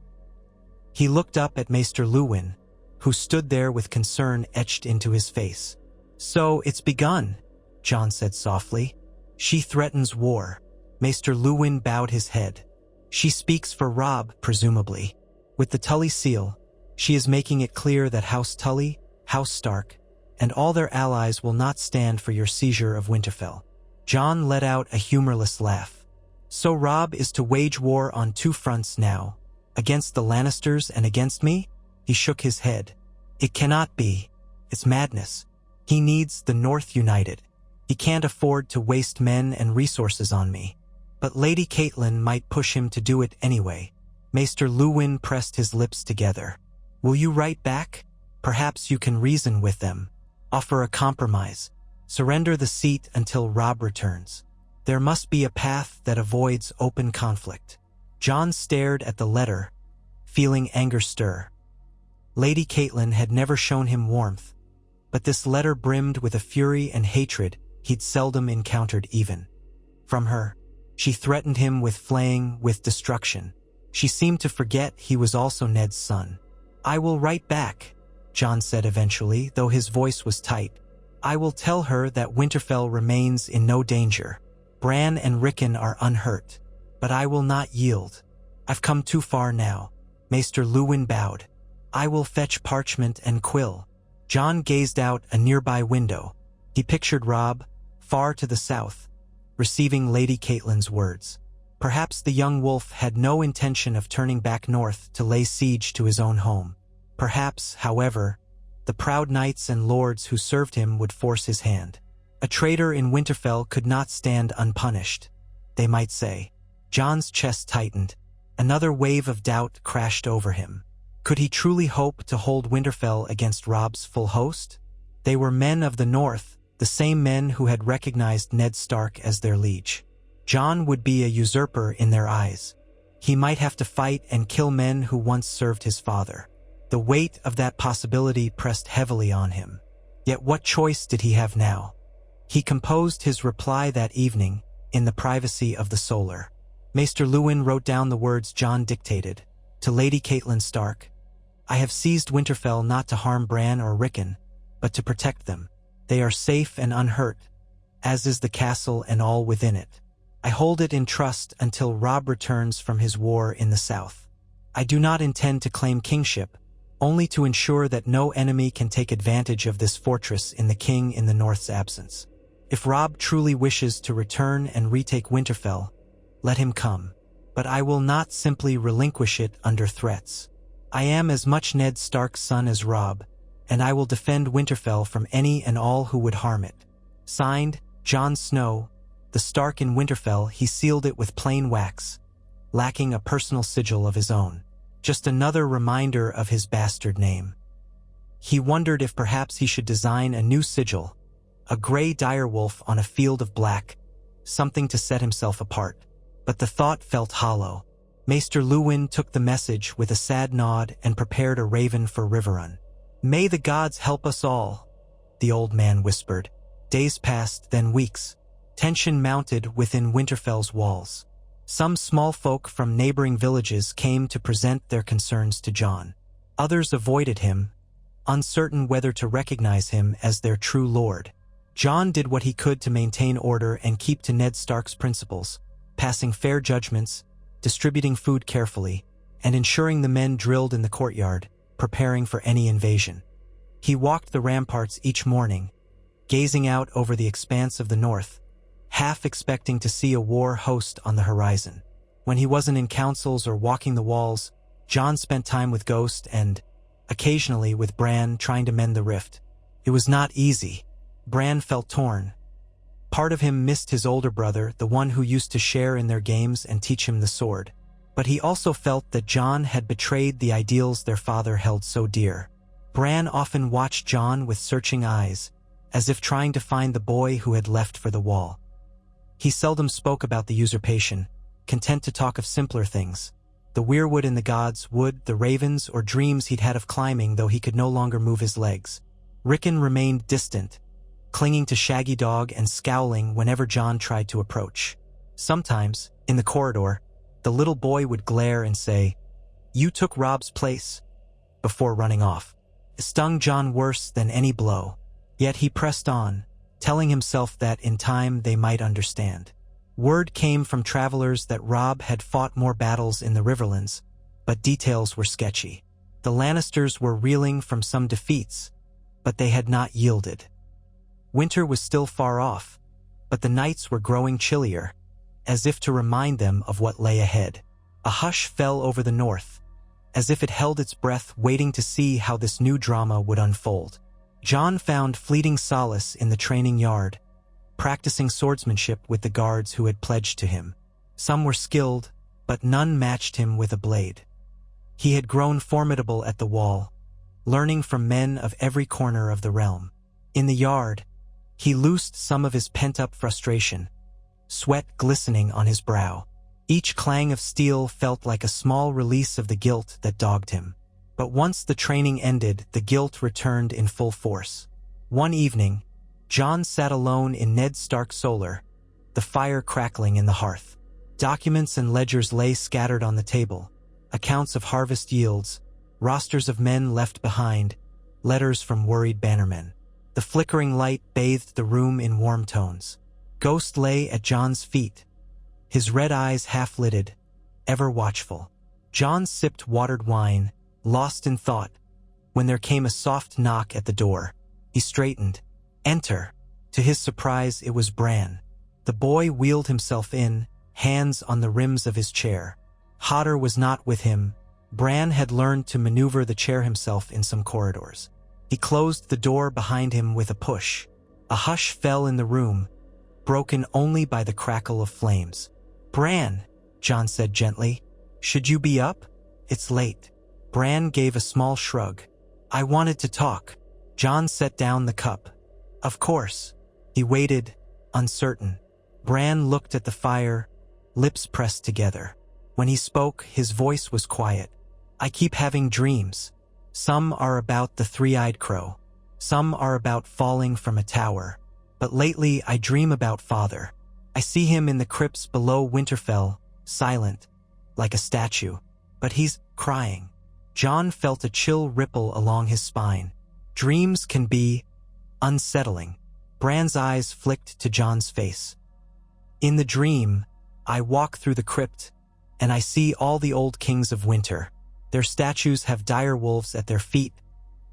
He looked up at Maester Luwin, who stood there with concern etched into his face. "So it's begun," Jon said softly. "She threatens war." Maester Luwin bowed his head. "She speaks for Robb, presumably. With the Tully seal, she is making it clear that House Tully, House Stark, and all their allies will not stand for your seizure of Winterfell." Jon let out a humorless laugh. "So Robb is to wage war on two fronts now, against the Lannisters and against me?" He shook his head. "It cannot be. It's madness. He needs the North united. He can't afford to waste men and resources on me. But Lady Catelyn might push him to do it anyway." Maester Luwin pressed his lips together. "Will you write back? Perhaps you can reason with them. Offer a compromise. Surrender the seat until Robb returns. There must be a path that avoids open conflict." Jon stared at the letter, feeling anger stir. Lady Catelyn had never shown him warmth, but this letter brimmed with a fury and hatred he'd seldom encountered even from her. She threatened him with flaying, with destruction. She seemed to forget he was also Ned's son. "I will write back," Jon said eventually, though his voice was tight. "I will tell her that Winterfell remains in no danger. Bran and Rickon are unhurt. But I will not yield. I've come too far now." Maester Luwin bowed. "I will fetch parchment and quill." Jon gazed out a nearby window. He pictured Robb, far to the south, receiving Lady Catelyn's words. Perhaps the young wolf had no intention of turning back north to lay siege to his own home. Perhaps, however, the proud knights and lords who served him would force his hand. A traitor in Winterfell could not stand unpunished, they might say. Jon's chest tightened. Another wave of doubt crashed over him. Could he truly hope to hold Winterfell against Robb's full host? They were men of the North, the same men who had recognized Ned Stark as their liege. Jon would be a usurper in their eyes. He might have to fight and kill men who once served his father. The weight of that possibility pressed heavily on him. Yet what choice did he have now? He composed his reply that evening, in the privacy of the Solar. Maester Luwin wrote down the words Jon dictated. To Lady Catelyn Stark, "I have seized Winterfell not to harm Bran or Rickon, but to protect them. They are safe and unhurt, as is the castle and all within it. I hold it in trust until Robb returns from his war in the south. I do not intend to claim kingship, only to ensure that no enemy can take advantage of this fortress in the king in the north's absence. If Robb truly wishes to return and retake Winterfell, let him come. But I will not simply relinquish it under threats. I am as much Ned Stark's son as Robb, and I will defend Winterfell from any and all who would harm it. Signed, Jon Snow, the Stark in Winterfell. He sealed it with plain wax, lacking a personal sigil of his own. Just another reminder of his bastard name. He wondered if perhaps he should design a new sigil, a gray direwolf on a field of black, something to set himself apart. But the thought felt hollow. Maester Luwin took the message with a sad nod and prepared a raven for Riverrun. "May the gods help us all," the old man whispered. Days passed, then weeks. Tension mounted within Winterfell's walls. Some small folk from neighboring villages came to present their concerns to Jon. Others avoided him, uncertain whether to recognize him as their true lord. Jon did what he could to maintain order and keep to Ned Stark's principles, passing fair judgments, distributing food carefully, and ensuring the men drilled in the courtyard, preparing for any invasion. He walked the ramparts each morning, gazing out over the expanse of the north, half expecting to see a war host on the horizon. When he wasn't in councils or walking the walls, Jon spent time with Ghost and, occasionally, with Bran trying to mend the rift. It was not easy. Bran felt torn. Part of him missed his older brother, the one who used to share in their games and teach him the sword. But he also felt that Jon had betrayed the ideals their father held so dear. Bran often watched Jon with searching eyes, as if trying to find the boy who had left for the wall. He seldom spoke about the usurpation, content to talk of simpler things. The weirwood in the gods' wood, the ravens, or dreams he'd had of climbing, though he could no longer move his legs. Rickon remained distant, clinging to Shaggy Dog and scowling whenever Jon tried to approach. Sometimes, in the corridor, the little boy would glare and say, "You took Robb's place," before running off. It stung Jon worse than any blow. Yet he pressed on, telling himself that in time they might understand. Word came from travelers that Robb had fought more battles in the Riverlands, but details were sketchy. The Lannisters were reeling from some defeats, but they had not yielded. Winter was still far off, but the nights were growing chillier, as if to remind them of what lay ahead. A hush fell over the north, as if it held its breath waiting to see how this new drama would unfold. Jon found fleeting solace in the training yard, practicing swordsmanship with the guards who had pledged to him. Some were skilled, but none matched him with a blade. He had grown formidable at the wall, learning from men of every corner of the realm. In the yard, he loosed some of his pent-up frustration, sweat glistening on his brow. Each clang of steel felt like a small release of the guilt that dogged him. But once the training ended, the guilt returned in full force. One evening, Jon sat alone in Ned Stark's solar, the fire crackling in the hearth. Documents and ledgers lay scattered on the table, accounts of harvest yields, rosters of men left behind, letters from worried bannermen. The flickering light bathed the room in warm tones. Ghost lay at Jon's feet, his red eyes half-lidded, ever watchful. Jon sipped watered wine, lost in thought, when there came a soft knock at the door. He straightened. "Enter." To his surprise, it was Bran. The boy wheeled himself in, hands on the rims of his chair. Hodder was not with him. Bran had learned to maneuver the chair himself in some corridors. He closed the door behind him with a push. A hush fell in the room, broken only by the crackle of flames. "Bran," Jon said gently, "should you be up? It's late." Bran gave a small shrug. "I wanted to talk." Jon set down the cup. "Of course." He waited, uncertain. Bran looked at the fire, lips pressed together. When he spoke, his voice was quiet. "I keep having dreams. Some are about the three-eyed crow. Some are about falling from a tower. But lately I dream about Father. I see him in the crypts below Winterfell, silent, like a statue. But he's crying." Jon felt a chill ripple along his spine. Dreams can be unsettling. Bran's eyes flicked to Jon's face. "In the dream, I walk through the crypt, and I see all the old kings of winter. Their statues have dire wolves at their feet,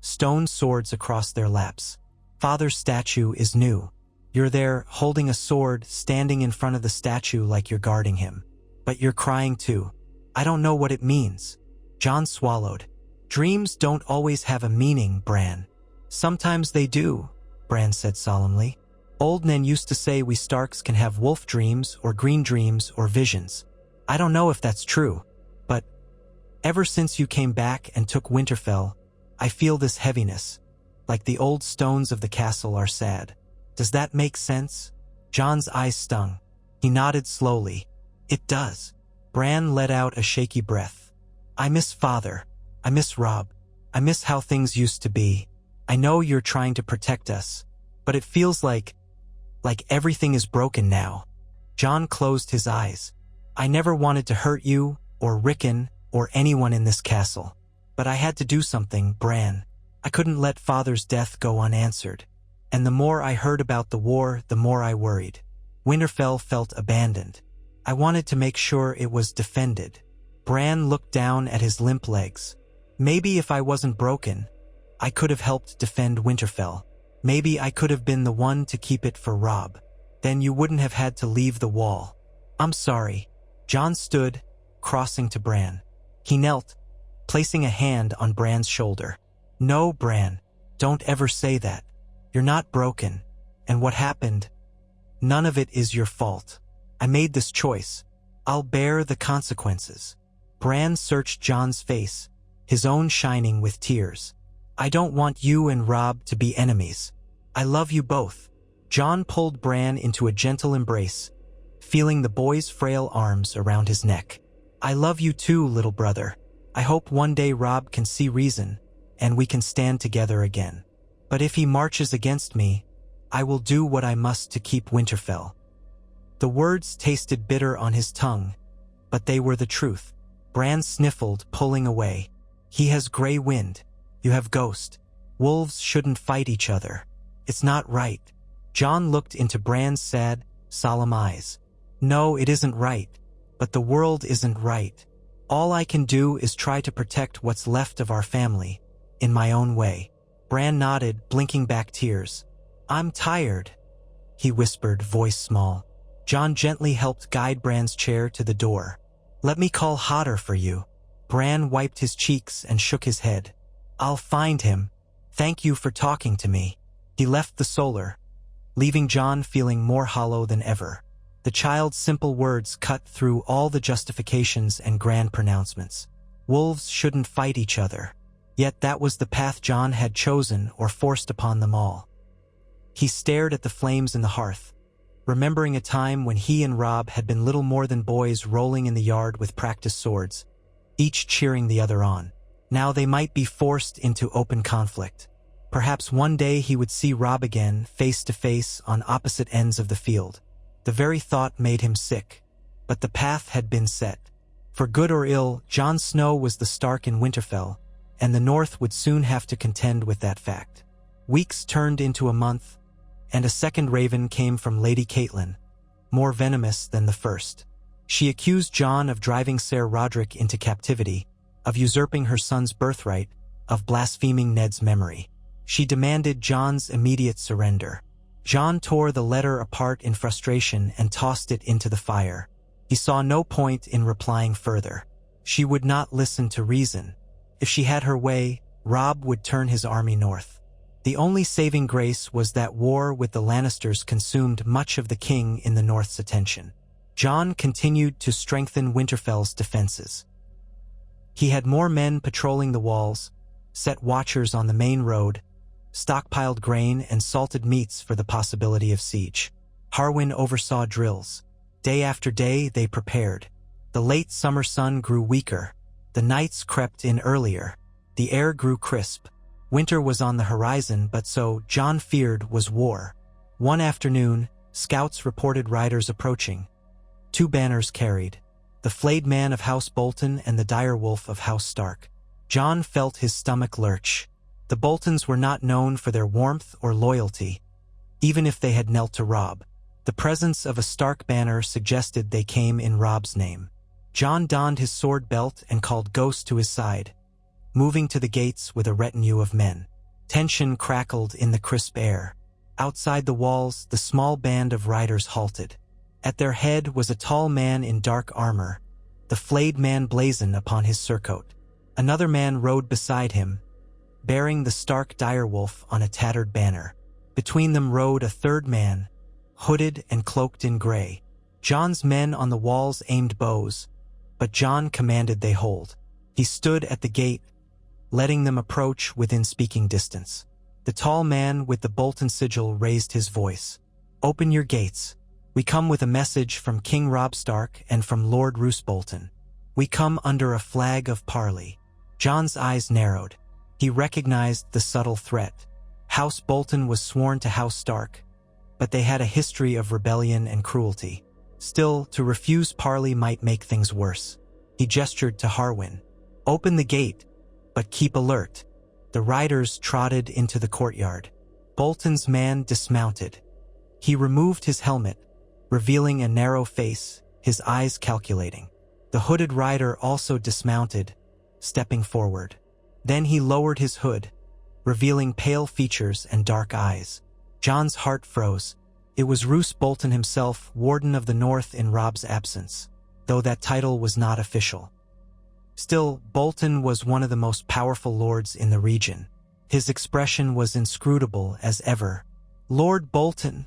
stone swords across their laps. Father's statue is new. You're there, holding a sword, standing in front of the statue like you're guarding him. But you're crying too. I don't know what it means. Jon swallowed. Dreams don't always have a meaning, Bran. Sometimes they do, Bran said solemnly. Old Nen used to say we Starks can have wolf dreams or green dreams or visions. I don't know if that's true, but ever since you came back and took Winterfell, I feel this heaviness, like the old stones of the castle are sad. Does that make sense? Jon's eyes stung. He nodded slowly. It does. Bran let out a shaky breath. I miss Father. I miss Robb. I miss how things used to be. I know you're trying to protect us, but it feels like everything is broken now. Jon closed his eyes. I never wanted to hurt you, or Rickon, or anyone in this castle. But I had to do something, Bran. I couldn't let Father's death go unanswered. And the more I heard about the war, the more I worried. Winterfell felt abandoned. I wanted to make sure it was defended. Bran looked down at his limp legs. Maybe if I wasn't broken, I could have helped defend Winterfell. Maybe I could have been the one to keep it for Robb. Then you wouldn't have had to leave the wall. I'm sorry. Jon stood, crossing to Bran. He knelt, placing a hand on Bran's shoulder. No, Bran, don't ever say that. You're not broken. And what happened? None of it is your fault. I made this choice. I'll bear the consequences. Bran searched Jon's face, his own shining with tears. I don't want you and Robb to be enemies. I love you both. Jon pulled Bran into a gentle embrace, feeling the boy's frail arms around his neck. I love you too, little brother. I hope one day Robb can see reason, and we can stand together again. But if he marches against me, I will do what I must to keep Winterfell. The words tasted bitter on his tongue, but they were the truth. Bran sniffled, pulling away. He has gray wind. You have ghost. Wolves shouldn't fight each other. It's not right. Jon looked into Bran's sad, solemn eyes. No, it isn't right. But the world isn't right. All I can do is try to protect what's left of our family, in my own way. Bran nodded, blinking back tears. I'm tired, he whispered, voice small. Jon gently helped guide Bran's chair to the door. Let me call Hodder for you. Bran wiped his cheeks and shook his head. I'll find him. Thank you for talking to me. He left the solar, leaving Jon feeling more hollow than ever. The child's simple words cut through all the justifications and grand pronouncements. Wolves shouldn't fight each other. Yet that was the path Jon had chosen or forced upon them all. He stared at the flames in the hearth, remembering a time when he and Robb had been little more than boys rolling in the yard with practiced swords, each cheering the other on. Now they might be forced into open conflict. Perhaps one day he would see Robb again, face to face on opposite ends of the field. The very thought made him sick, but the path had been set. For good or ill, Jon Snow was the Stark in Winterfell, and the North would soon have to contend with that fact. Weeks turned into a month, and a second raven came from Lady Catelyn, more venomous than the first. She accused Jon of driving Ser Roderick into captivity, of usurping her son's birthright, of blaspheming Ned's memory. She demanded Jon's immediate surrender. Jon tore the letter apart in frustration and tossed it into the fire. He saw no point in replying further. She would not listen to reason. If she had her way, Robb would turn his army north. The only saving grace was that war with the Lannisters consumed much of the king in the North's attention. Jon continued to strengthen Winterfell's defenses. He had more men patrolling the walls, set watchers on the main road, stockpiled grain and salted meats for the possibility of siege. Harwin oversaw drills. Day after day they prepared. The late summer sun grew weaker. The nights crept in earlier. The air grew crisp. Winter was on the horizon, but so Jon feared was war. One afternoon, scouts reported riders approaching. 2 banners carried, the flayed man of House Bolton and the dire wolf of House Stark. Jon felt his stomach lurch. The Boltons were not known for their warmth or loyalty, even if they had knelt to Robb. The presence of a Stark banner suggested they came in Robb's name. Jon donned his sword belt and called Ghost to his side, moving to the gates with a retinue of men. Tension crackled in the crisp air. Outside the walls, the small band of riders halted. At their head was a tall man in dark armor, the flayed man blazon upon his surcoat. Another man rode beside him, bearing the stark direwolf on a tattered banner. Between them rode a third man, hooded and cloaked in gray. Jon's men on the walls aimed bows, but Jon commanded they hold. He stood at the gate, letting them approach within speaking distance. The tall man with the Bolton sigil raised his voice. "Open your gates. We come with a message from King Robb Stark and from Lord Roose Bolton. We come under a flag of parley." Jon's eyes narrowed. He recognized the subtle threat. House Bolton was sworn to House Stark, but they had a history of rebellion and cruelty. Still, to refuse parley might make things worse. He gestured to Harwin. "Open the gate, but keep alert." The riders trotted into the courtyard. Bolton's man dismounted. He removed his helmet, revealing a narrow face, his eyes calculating. The hooded rider also dismounted, stepping forward. Then he lowered his hood, revealing pale features and dark eyes. Jon's heart froze. It was Roose Bolton himself, Warden of the North in Robb's absence, though that title was not official. Still, Bolton was one of the most powerful lords in the region. His expression was inscrutable as ever. "Lord Bolton,"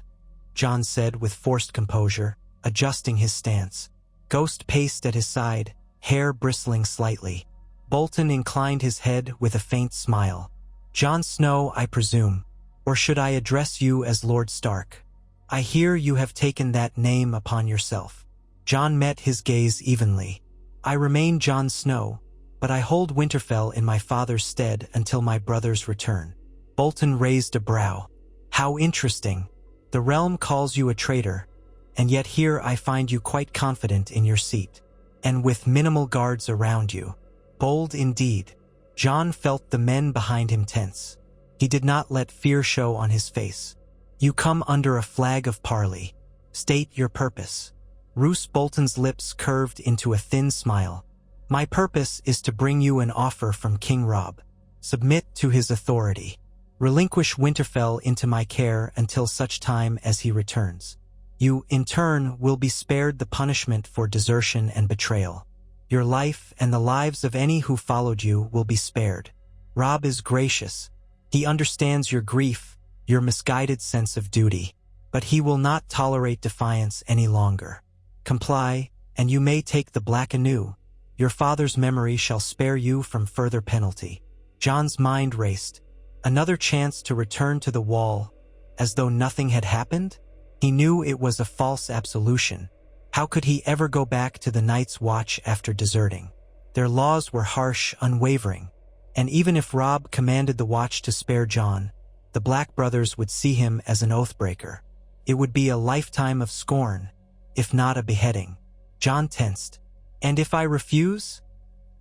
Jon said with forced composure, adjusting his stance. Ghost paced at his side, hair bristling slightly. Bolton inclined his head with a faint smile. "Jon Snow, I presume, or should I address you as Lord Stark? I hear you have taken that name upon yourself." Jon met his gaze evenly. "I remain Jon Snow, but I hold Winterfell in my father's stead until my brother's return." Bolton raised a brow. "How interesting. The realm calls you a traitor, and yet here I find you quite confident in your seat, and with minimal guards around you. Bold indeed." Jon felt the men behind him tense. He did not let fear show on his face. "You come under a flag of parley. State your purpose." Roose Bolton's lips curved into a thin smile. "My purpose is to bring you an offer from King Robb. Submit to his authority. Relinquish Winterfell into my care until such time as he returns. You, in turn, will be spared the punishment for desertion and betrayal. Your life and the lives of any who followed you will be spared. Robb is gracious. He understands your grief, your misguided sense of duty, but he will not tolerate defiance any longer. Comply, and you may take the black anew. Your father's memory shall spare you from further penalty." Jon's mind raced. Another chance to return to the wall, as though nothing had happened? He knew it was a false absolution. How could he ever go back to the Night's Watch after deserting? Their laws were harsh, unwavering, and even if Robb commanded the Watch to spare Jon, the Black Brothers would see him as an oathbreaker. It would be a lifetime of scorn, if not a beheading. Jon tensed. "And if I refuse?"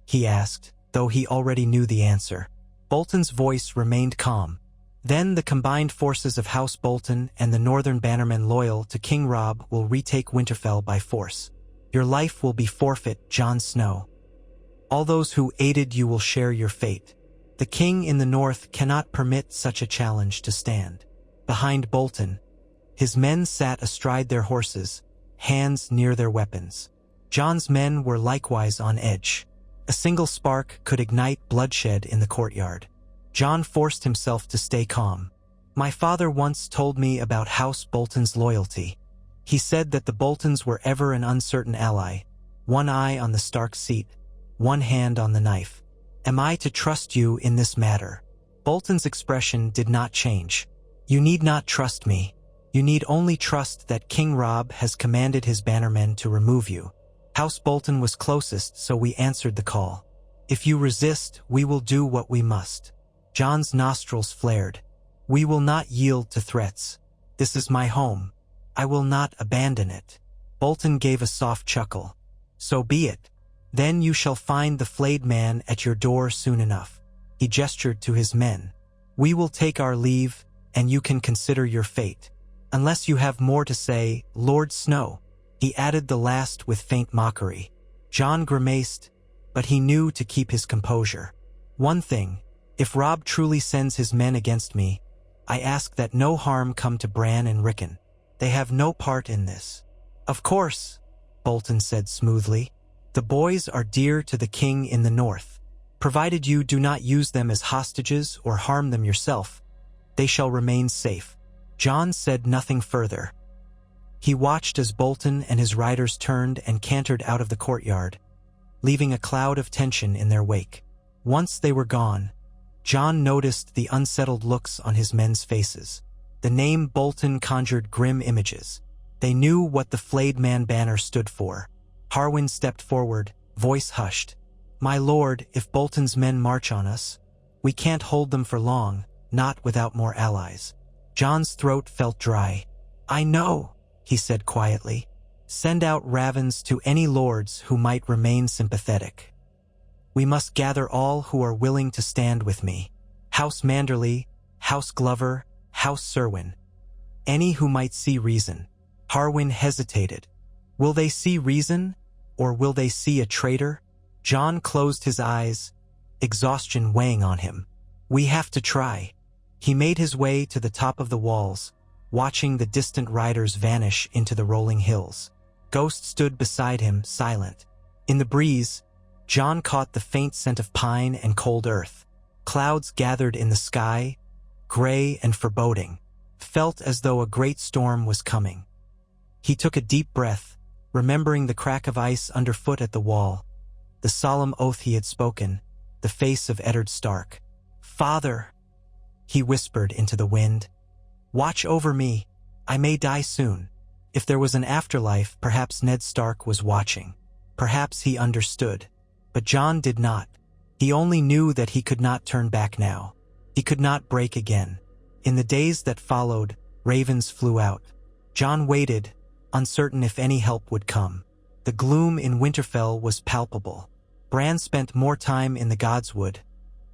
he asked, though he already knew the answer. Bolton's voice remained calm. "Then the combined forces of House Bolton and the Northern Bannermen loyal to King Robb will retake Winterfell by force. Your life will be forfeit, Jon Snow. All those who aided you will share your fate. The king in the north cannot permit such a challenge to stand." Behind Bolton, his men sat astride their horses, hands near their weapons. Jon's men were likewise on edge. A single spark could ignite bloodshed in the courtyard. Jon forced himself to stay calm. "My father once told me about House Bolton's loyalty. He said that the Boltons were ever an uncertain ally, one eye on the Stark seat, one hand on the knife. Am I to trust you in this matter?" Bolton's expression did not change. "You need not trust me. You need only trust that King Robb has commanded his bannermen to remove you. House Bolton was closest, so we answered the call. If you resist, we will do what we must." Jon's nostrils flared. "We will not yield to threats. This is my home. I will not abandon it." Bolton gave a soft chuckle. "So be it. Then you shall find the flayed man at your door soon enough." He gestured to his men. "We will take our leave, and you can consider your fate. Unless you have more to say, Lord Snow." He added the last with faint mockery. Jon grimaced, but he knew to keep his composure. "One thing, if Robb truly sends his men against me, I ask that no harm come to Bran and Rickon. They have no part in this." "Of course," Bolton said smoothly. "The boys are dear to the king in the north. Provided you do not use them as hostages or harm them yourself, they shall remain safe." Jon said nothing further. He watched as Bolton and his riders turned and cantered out of the courtyard, leaving a cloud of tension in their wake. Once they were gone, Jon noticed the unsettled looks on his men's faces. The name Bolton conjured grim images. They knew what the Flayed Man banner stood for. Harwin stepped forward, voice hushed. "My lord, if Bolton's men march on us, we can't hold them for long, not without more allies." Jon's throat felt dry. "I know," he said quietly. "Send out ravens to any lords who might remain sympathetic. We must gather all who are willing to stand with me. House Manderly, House Glover, House Serwyn. Any who might see reason." Harwin hesitated. Will they see reason, or will they see a traitor? Jon closed his eyes, exhaustion weighing on him. "We have to try." He made his way to the top of the walls, watching the distant riders vanish into the rolling hills. Ghost stood beside him, silent. In the breeze, Jon caught the faint scent of pine and cold earth. Clouds gathered in the sky, gray and foreboding, felt as though a great storm was coming. He took a deep breath, remembering the crack of ice underfoot at the wall, the solemn oath he had spoken, the face of Eddard Stark. "Father," he whispered into the wind, "watch over me. I may die soon." If there was an afterlife, perhaps Ned Stark was watching. Perhaps he understood. But Jon did not. He only knew that he could not turn back now. He could not break again. In the days that followed, ravens flew out. Jon waited, uncertain if any help would come. The gloom in Winterfell was palpable. Bran spent more time in the Godswood,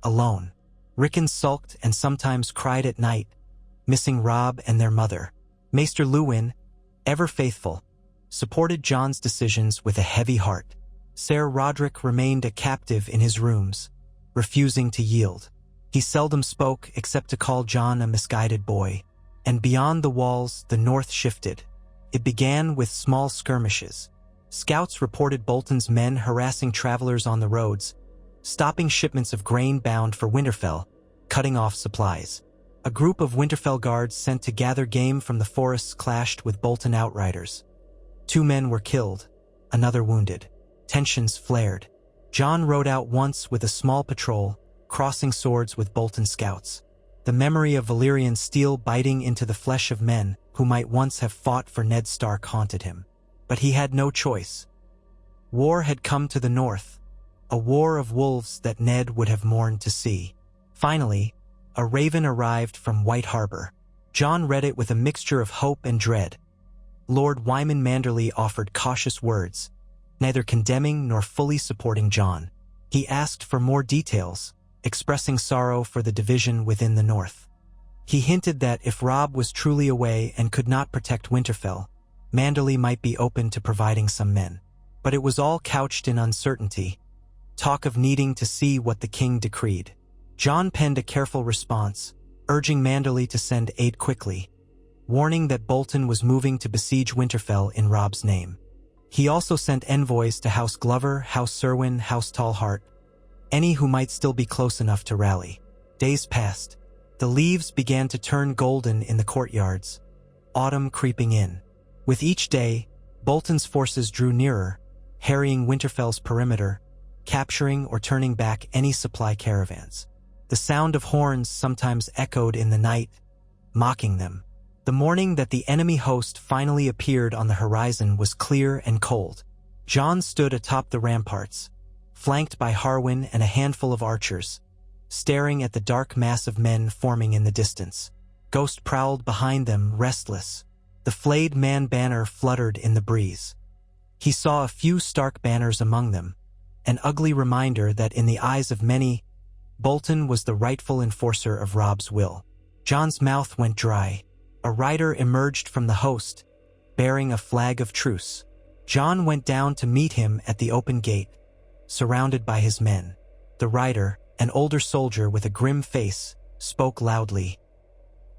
alone. Rickon sulked and sometimes cried at night, missing Robb and their mother. Maester Luwin, ever faithful, supported Jon's decisions with a heavy heart. Ser Rodrik remained a captive in his rooms, refusing to yield. He seldom spoke except to call Jon a misguided boy. And beyond the walls, the north shifted. It began with small skirmishes. Scouts reported Bolton's men harassing travelers on the roads, stopping shipments of grain bound for Winterfell, cutting off supplies. A group of Winterfell guards sent to gather game from the forests clashed with Bolton outriders. 2 men were killed, another wounded. Tensions flared. Jon rode out once with a small patrol, crossing swords with Bolton scouts. The memory of Valyrian steel biting into the flesh of men who might once have fought for Ned Stark haunted him. But he had no choice. War had come to the north, a war of wolves that Ned would have mourned to see. Finally, a raven arrived from White Harbor. Jon read it with a mixture of hope and dread. Lord Wyman Manderly offered cautious words, neither condemning nor fully supporting Jon. He asked for more details, expressing sorrow for the division within the north. He hinted that if Robb was truly away and could not protect Winterfell, Manderly might be open to providing some men. But it was all couched in uncertainty, talk of needing to see what the king decreed. Jon penned a careful response, urging Manderly to send aid quickly, warning that Bolton was moving to besiege Winterfell in Robb's name. He also sent envoys to House Glover, House Serwyn, House Tallhart, any who might still be close enough to rally. Days passed. The leaves began to turn golden in the courtyards, autumn creeping in. With each day, Bolton's forces drew nearer, harrying Winterfell's perimeter, capturing or turning back any supply caravans. The sound of horns sometimes echoed in the night, mocking them. The morning that the enemy host finally appeared on the horizon was clear and cold. Jon stood atop the ramparts, flanked by Harwin and a handful of archers, staring at the dark mass of men forming in the distance. Ghost prowled behind them, restless. The Flayed Man banner fluttered in the breeze. He saw a few Stark banners among them, an ugly reminder that in the eyes of many, Bolton was the rightful enforcer of Robb's will. Jon's mouth went dry. A rider emerged from the host, bearing a flag of truce. Jon went down to meet him at the open gate, surrounded by his men. The rider, an older soldier with a grim face, spoke loudly.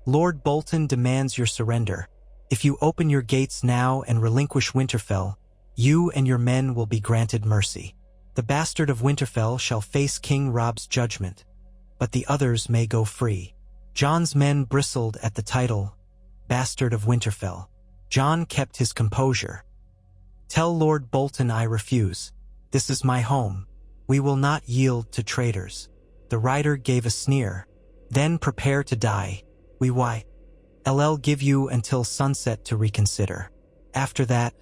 "Lord Bolton demands your surrender. If you open your gates now and relinquish Winterfell, you and your men will be granted mercy. The bastard of Winterfell shall face King Robb's judgment, but the others may go free." Jon's men bristled at the title, Bastard of Winterfell. Jon kept his composure. "Tell Lord Bolton I refuse. This is my home. We will not yield to traitors." The rider gave a sneer. "Then prepare to die. I'll give you until sunset to reconsider. After that,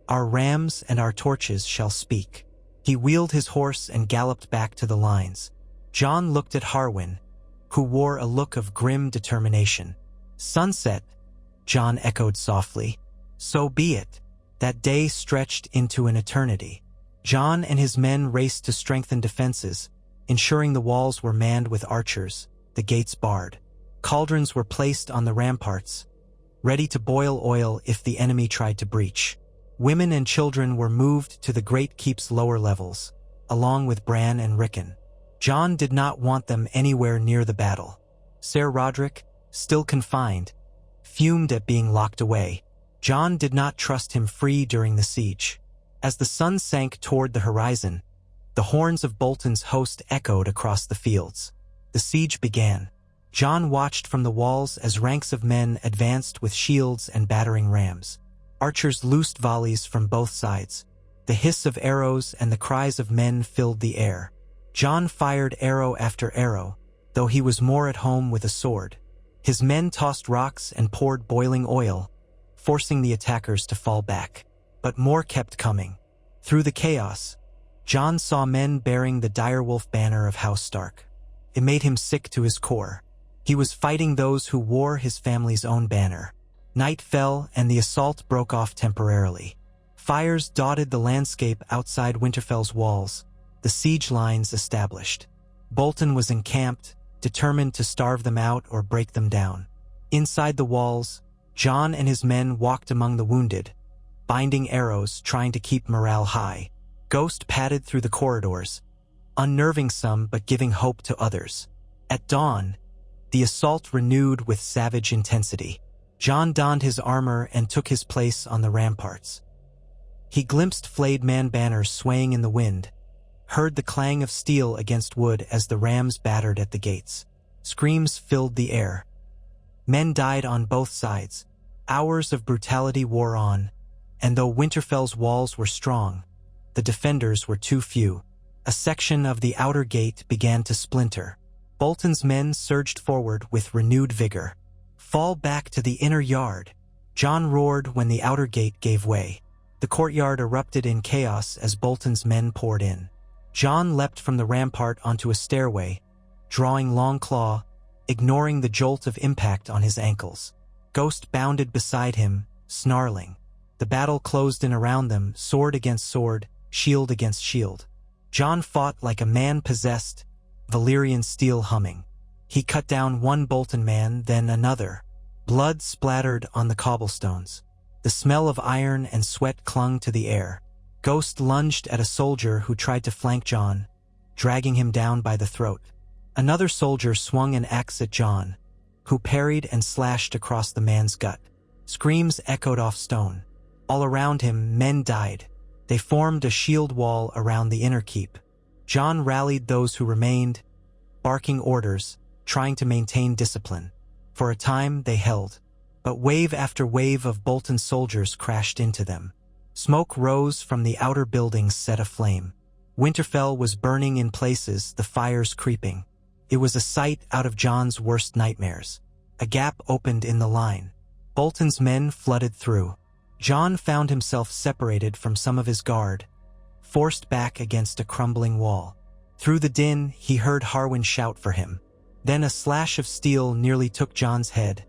our rams and our torches shall speak." He wheeled his horse and galloped back to the lines. Jon looked at Harwin, who wore a look of grim determination. "Sunset," Jon echoed softly. "So be it." That day stretched into an eternity. Jon and his men raced to strengthen defenses, ensuring the walls were manned with archers, the gates barred. Cauldrons were placed on the ramparts, ready to boil oil if the enemy tried to breach. Women and children were moved to the great keep's lower levels, along with Bran and Rickon. Jon did not want them anywhere near the battle. Ser Roderick, still confined, fumed at being locked away. Jon did not trust him free during the siege. As the sun sank toward the horizon, the horns of Bolton's host echoed across the fields. The siege began. Jon watched from the walls as ranks of men advanced with shields and battering rams. Archers loosed volleys from both sides. The hiss of arrows and the cries of men filled the air. Jon fired arrow after arrow, though he was more at home with a sword. His men tossed rocks and poured boiling oil, forcing the attackers to fall back. But more kept coming. Through the chaos, Jon saw men bearing the direwolf banner of House Stark. It made him sick to his core. He was fighting those who wore his family's own banner. Night fell and the assault broke off temporarily. Fires dotted the landscape outside Winterfell's walls, the siege lines established. Bolton was encamped, determined to starve them out or break them down. Inside the walls, Jon and his men walked among the wounded, binding arrows, trying to keep morale high. Ghost padded through the corridors, unnerving some but giving hope to others. At dawn, the assault renewed with savage intensity. Jon donned his armor and took his place on the ramparts. He glimpsed flayed man banners swaying in the wind, heard the clang of steel against wood as the rams battered at the gates. Screams filled the air. Men died on both sides. Hours of brutality wore on, and though Winterfell's walls were strong, the defenders were too few. A section of the outer gate began to splinter. Bolton's men surged forward with renewed vigor. "Fall back to the inner yard," Jon roared when the outer gate gave way. The courtyard erupted in chaos as Bolton's men poured in. Jon leapt from the rampart onto a stairway, drawing Longclaw, ignoring the jolt of impact on his ankles. Ghost bounded beside him, snarling. The battle closed in around them, sword against sword, shield against shield. Jon fought like a man possessed, Valyrian steel humming. He cut down one Bolton man, then another. Blood splattered on the cobblestones. The smell of iron and sweat clung to the air. Ghost lunged at a soldier who tried to flank Jon, dragging him down by the throat. Another soldier swung an axe at Jon, who parried and slashed across the man's gut. Screams echoed off stone. All around him, men died. They formed a shield wall around the inner keep. Jon rallied those who remained, barking orders, trying to maintain discipline. For a time, they held, but wave after wave of Bolton soldiers crashed into them. Smoke rose from the outer buildings set aflame. Winterfell was burning in places, the fires creeping. It was a sight out of Jon's worst nightmares. A gap opened in the line. Bolton's men flooded through. Jon found himself separated from some of his guard, forced back against a crumbling wall. Through the din, he heard Harwin shout for him. Then a slash of steel nearly took Jon's head,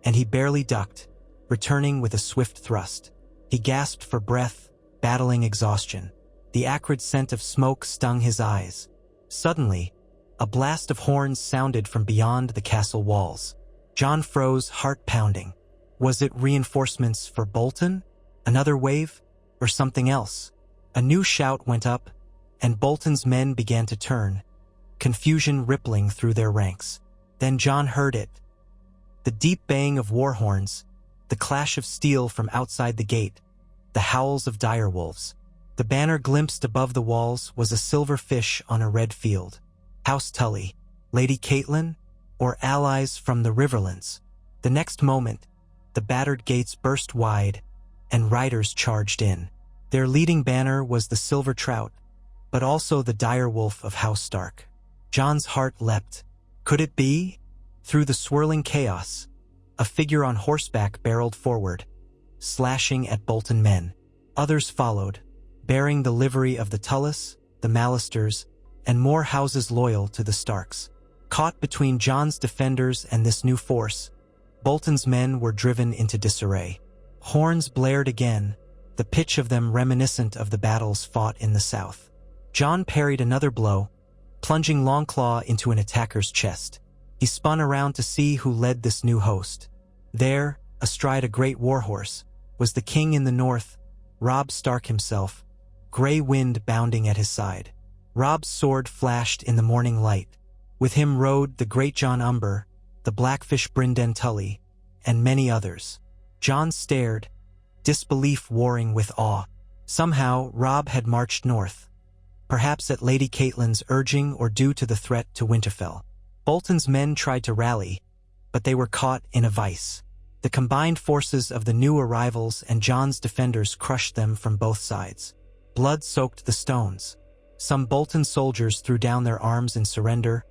and he barely ducked, returning with a swift thrust. He gasped for breath, battling exhaustion. The acrid scent of smoke stung his eyes. Suddenly, a blast of horns sounded from beyond the castle walls. Jon froze, heart pounding. Was it reinforcements for Bolton? Another wave? or something else? A new shout went up, and Bolton's men began to turn, confusion rippling through their ranks. Then Jon heard it. The deep baying of war horns, the clash of steel from outside the gate, the howls of direwolves. The banner glimpsed above the walls was a silver fish on a red field. House Tully, Lady Catelyn, or allies from the Riverlands? The next moment, the battered gates burst wide, and riders charged in. Their leading banner was the silver trout, but also the direwolf of House Stark. Jon's heart leapt. Could it be? Through the swirling chaos, a figure on horseback barreled forward, slashing at Bolton men. Others followed, bearing the livery of the Tullys, the Malisters, and more houses loyal to the Starks. Caught between Jon's defenders and this new force, Bolton's men were driven into disarray. Horns blared again, the pitch of them reminiscent of the battles fought in the south. Jon parried another blow, plunging Longclaw into an attacker's chest. He spun around to see who led this new host. There, astride a great warhorse, was the king in the north, Robb Stark himself, gray wind bounding at his side. Robb's sword flashed in the morning light. With him rode the great Jon Umber, the Blackfish Brynden Tully, and many others. Jon stared, disbelief warring with awe. Somehow, Robb had marched north, perhaps at Lady Catelyn's urging or due to the threat to Winterfell. Bolton's men tried to rally, but they were caught in a vice. The combined forces of the new arrivals and Jon's defenders crushed them from both sides. Blood soaked the stones. Some Bolton soldiers threw down their arms in surrender,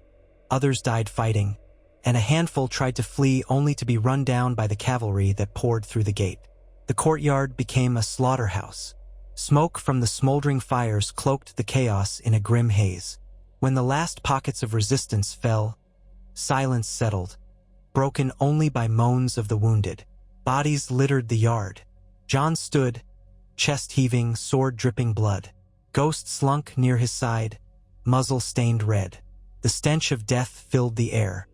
others died fighting, and a handful tried to flee only to be run down by the cavalry that poured through the gate. The courtyard became a slaughterhouse. Smoke from the smoldering fires cloaked the chaos in a grim haze. When the last pockets of resistance fell, silence settled, broken only by moans of the wounded. Bodies littered the yard. Jon stood, chest heaving, sword dripping blood. Ghost slunk near his side, muzzle stained red. The stench of death filled the air.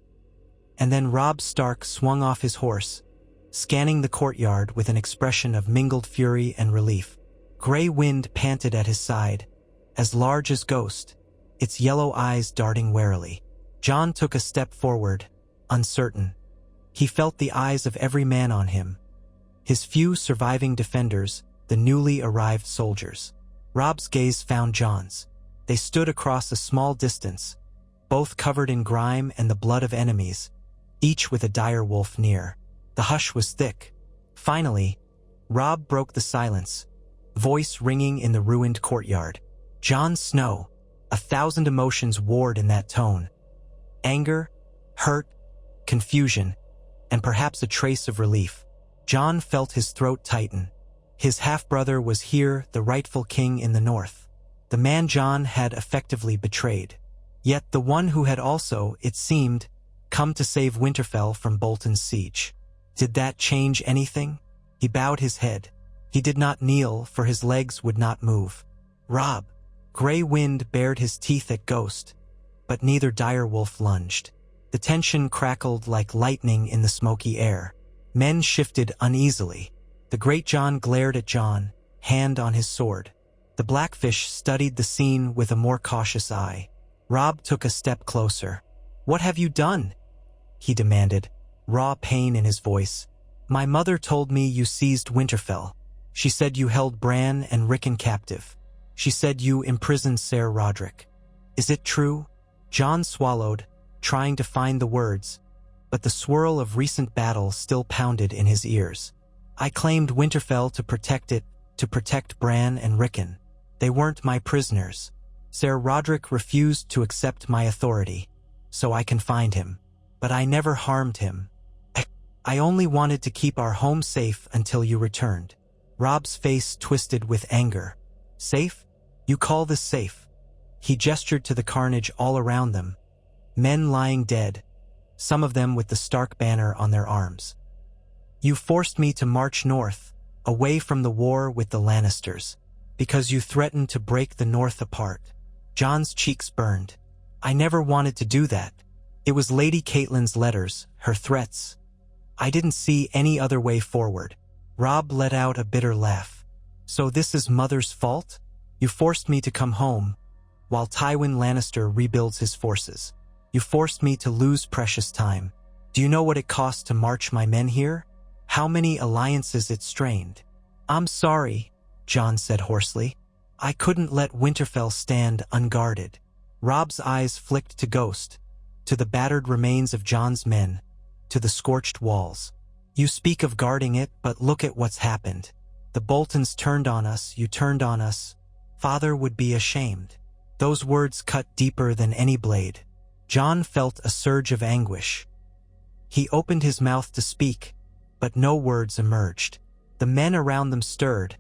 And then Robb Stark swung off his horse, scanning the courtyard with an expression of mingled fury and relief. Gray wind panted at his side, as large as Ghost, its yellow eyes darting warily. Jon took a step forward, uncertain. He felt the eyes of every man on him, his few surviving defenders, the newly arrived soldiers. Robb's gaze found Jon's. They stood across a small distance, both covered in grime and the blood of enemies, each with a dire wolf near. The hush was thick. Finally, Robb broke the silence, voice ringing in the ruined courtyard. Jon Snow. 1,000 emotions warred in that tone. Anger, hurt, confusion, and perhaps a trace of relief. Jon felt his throat tighten. His half-brother was here, the rightful king in the north. The man Jon had effectively betrayed. Yet the one who had also, it seemed, come to save Winterfell from Bolton's siege. Did that change anything? He bowed his head. He did not kneel, for his legs would not move. Robb. Gray wind bared his teeth at Ghost, but neither direwolf lunged. The tension crackled like lightning in the smoky air. Men shifted uneasily. The great Jon glared at Jon, hand on his sword. The Blackfish studied the scene with a more cautious eye. Robb took a step closer. "What have you done?" he demanded, raw pain in his voice. "My mother told me you seized Winterfell. She said you held Bran and Rickon captive. She said you imprisoned Ser Roderick. Is it true?" Jon swallowed, trying to find the words, but the swirl of recent battle still pounded in his ears. "I claimed Winterfell to protect it, to protect Bran and Rickon. They weren't my prisoners. Ser Roderick refused to accept my authority, so I confined him. But I never harmed him. I only wanted to keep our home safe until you returned." Robb's face twisted with anger. "Safe? You call this safe?" He gestured to the carnage all around them. Men lying dead, some of them with the Stark banner on their arms. "You forced me to march north, away from the war with the Lannisters, because you threatened to break the North apart." Jon's cheeks burned. "I never wanted to do that. It was Lady Catelyn's letters, her threats. I didn't see any other way forward." Robb let out a bitter laugh. So this is Mother's fault? You forced me to come home, while Tywin Lannister rebuilds his forces. You forced me to lose precious time. Do you know what it cost to march my men here? How many alliances it strained? I'm sorry, Jon said hoarsely. I couldn't let Winterfell stand unguarded. Robb's eyes flicked to Ghost, to the battered remains of Jon's men, to the scorched walls. You speak of guarding it, but look at what's happened. The Boltons turned on us, you turned on us. Father would be ashamed. Those words cut deeper than any blade. Jon felt a surge of anguish. He opened his mouth to speak, but no words emerged. The men around them stirred,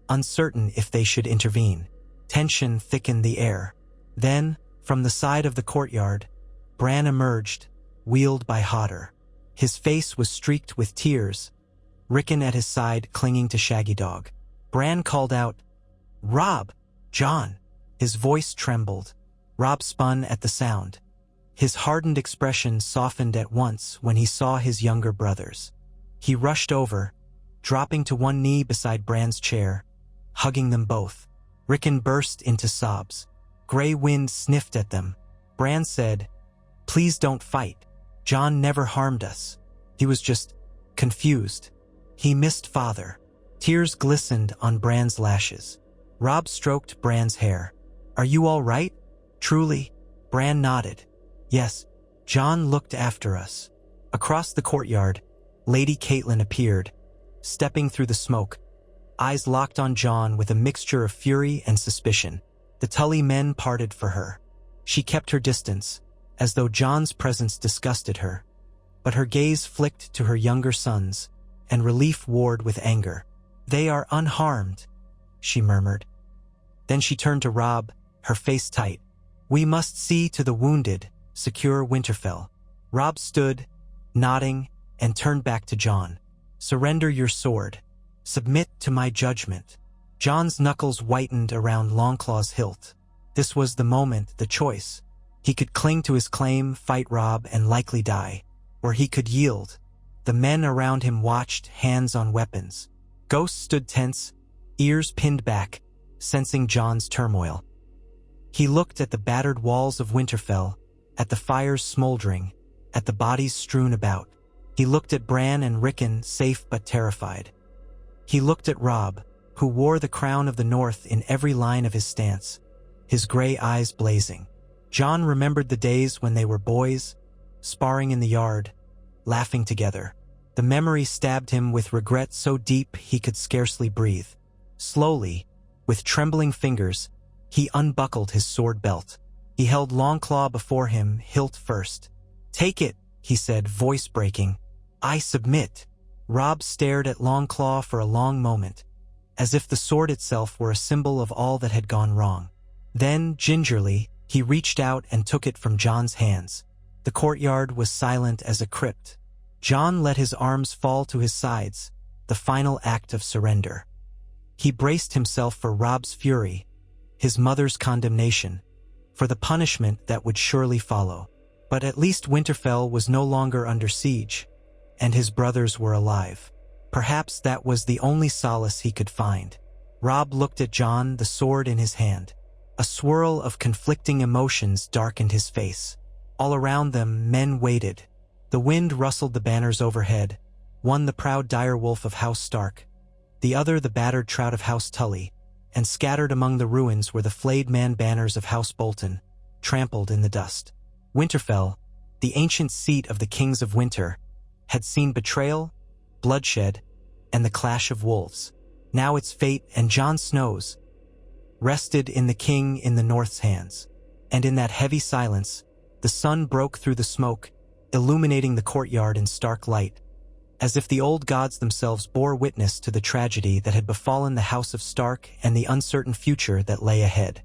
uncertain if they should intervene. Tension thickened the air. Then, from the side of the courtyard, Bran emerged, wheeled by Hodder. His face was streaked with tears, Rickon at his side clinging to Shaggy Dog. Bran called out, "Robb! Jon!" His voice trembled. Robb spun at the sound. His hardened expression softened at once when he saw his younger brothers. He rushed over, dropping to one knee beside Bran's chair, hugging them both. Rickon burst into sobs. Grey wind sniffed at them. Bran said, "Please don't fight. Jon never harmed us. He was just confused. He missed Father." Tears glistened on Bran's lashes. Robb stroked Bran's hair. "Are you all right? Truly?" Bran nodded. "Yes." Jon looked after us. Across the courtyard, Lady Catelyn appeared, stepping through the smoke, eyes locked on Jon with a mixture of fury and suspicion. The Tully men parted for her. She kept her distance, as though Jon's presence disgusted her. But her gaze flicked to her younger sons, and relief warred with anger. "They are unharmed," she murmured. Then she turned to Robb, her face tight. "We must see to the wounded, secure Winterfell." Robb stood, nodding, and turned back to Jon. "Surrender your sword. Submit to my judgment." Jon's knuckles whitened around Longclaw's hilt. This was the moment, the choice. He could cling to his claim, fight Robb, and likely die. Or he could yield. The men around him watched, hands on weapons. Ghost stood tense, ears pinned back, sensing Jon's turmoil. He looked at the battered walls of Winterfell, at the fires smoldering, at the bodies strewn about. He looked at Bran and Rickon, safe but terrified. He looked at Robb, who wore the crown of the North in every line of his stance, his gray eyes blazing. Jon remembered the days when they were boys, sparring in the yard, laughing together. The memory stabbed him with regret so deep he could scarcely breathe. Slowly, with trembling fingers, he unbuckled his sword belt. He held Longclaw before him, hilt first. "Take it," he said, voice breaking. "I submit." Robb stared at Longclaw for a long moment, as if the sword itself were a symbol of all that had gone wrong. Then, gingerly, he reached out and took it from Jon's hands. The courtyard was silent as a crypt. Jon let his arms fall to his sides, the final act of surrender. He braced himself for Robb's fury, his mother's condemnation, for the punishment that would surely follow. But at least Winterfell was no longer under siege, and his brothers were alive. Perhaps that was the only solace he could find. Robb looked at Jon, the sword in his hand. A swirl of conflicting emotions darkened his face. All around them, men waited. The wind rustled the banners overhead, one the proud direwolf of House Stark, the other the battered trout of House Tully, and scattered among the ruins were the flayed man banners of House Bolton, trampled in the dust. Winterfell, the ancient seat of the kings of winter, had seen betrayal, bloodshed, and the clash of wolves. Now its fate and Jon Snow's rested in the king in the North's hands. And in that heavy silence, the sun broke through the smoke, illuminating the courtyard in stark light, as if the old gods themselves bore witness to the tragedy that had befallen the House of Stark and the uncertain future that lay ahead.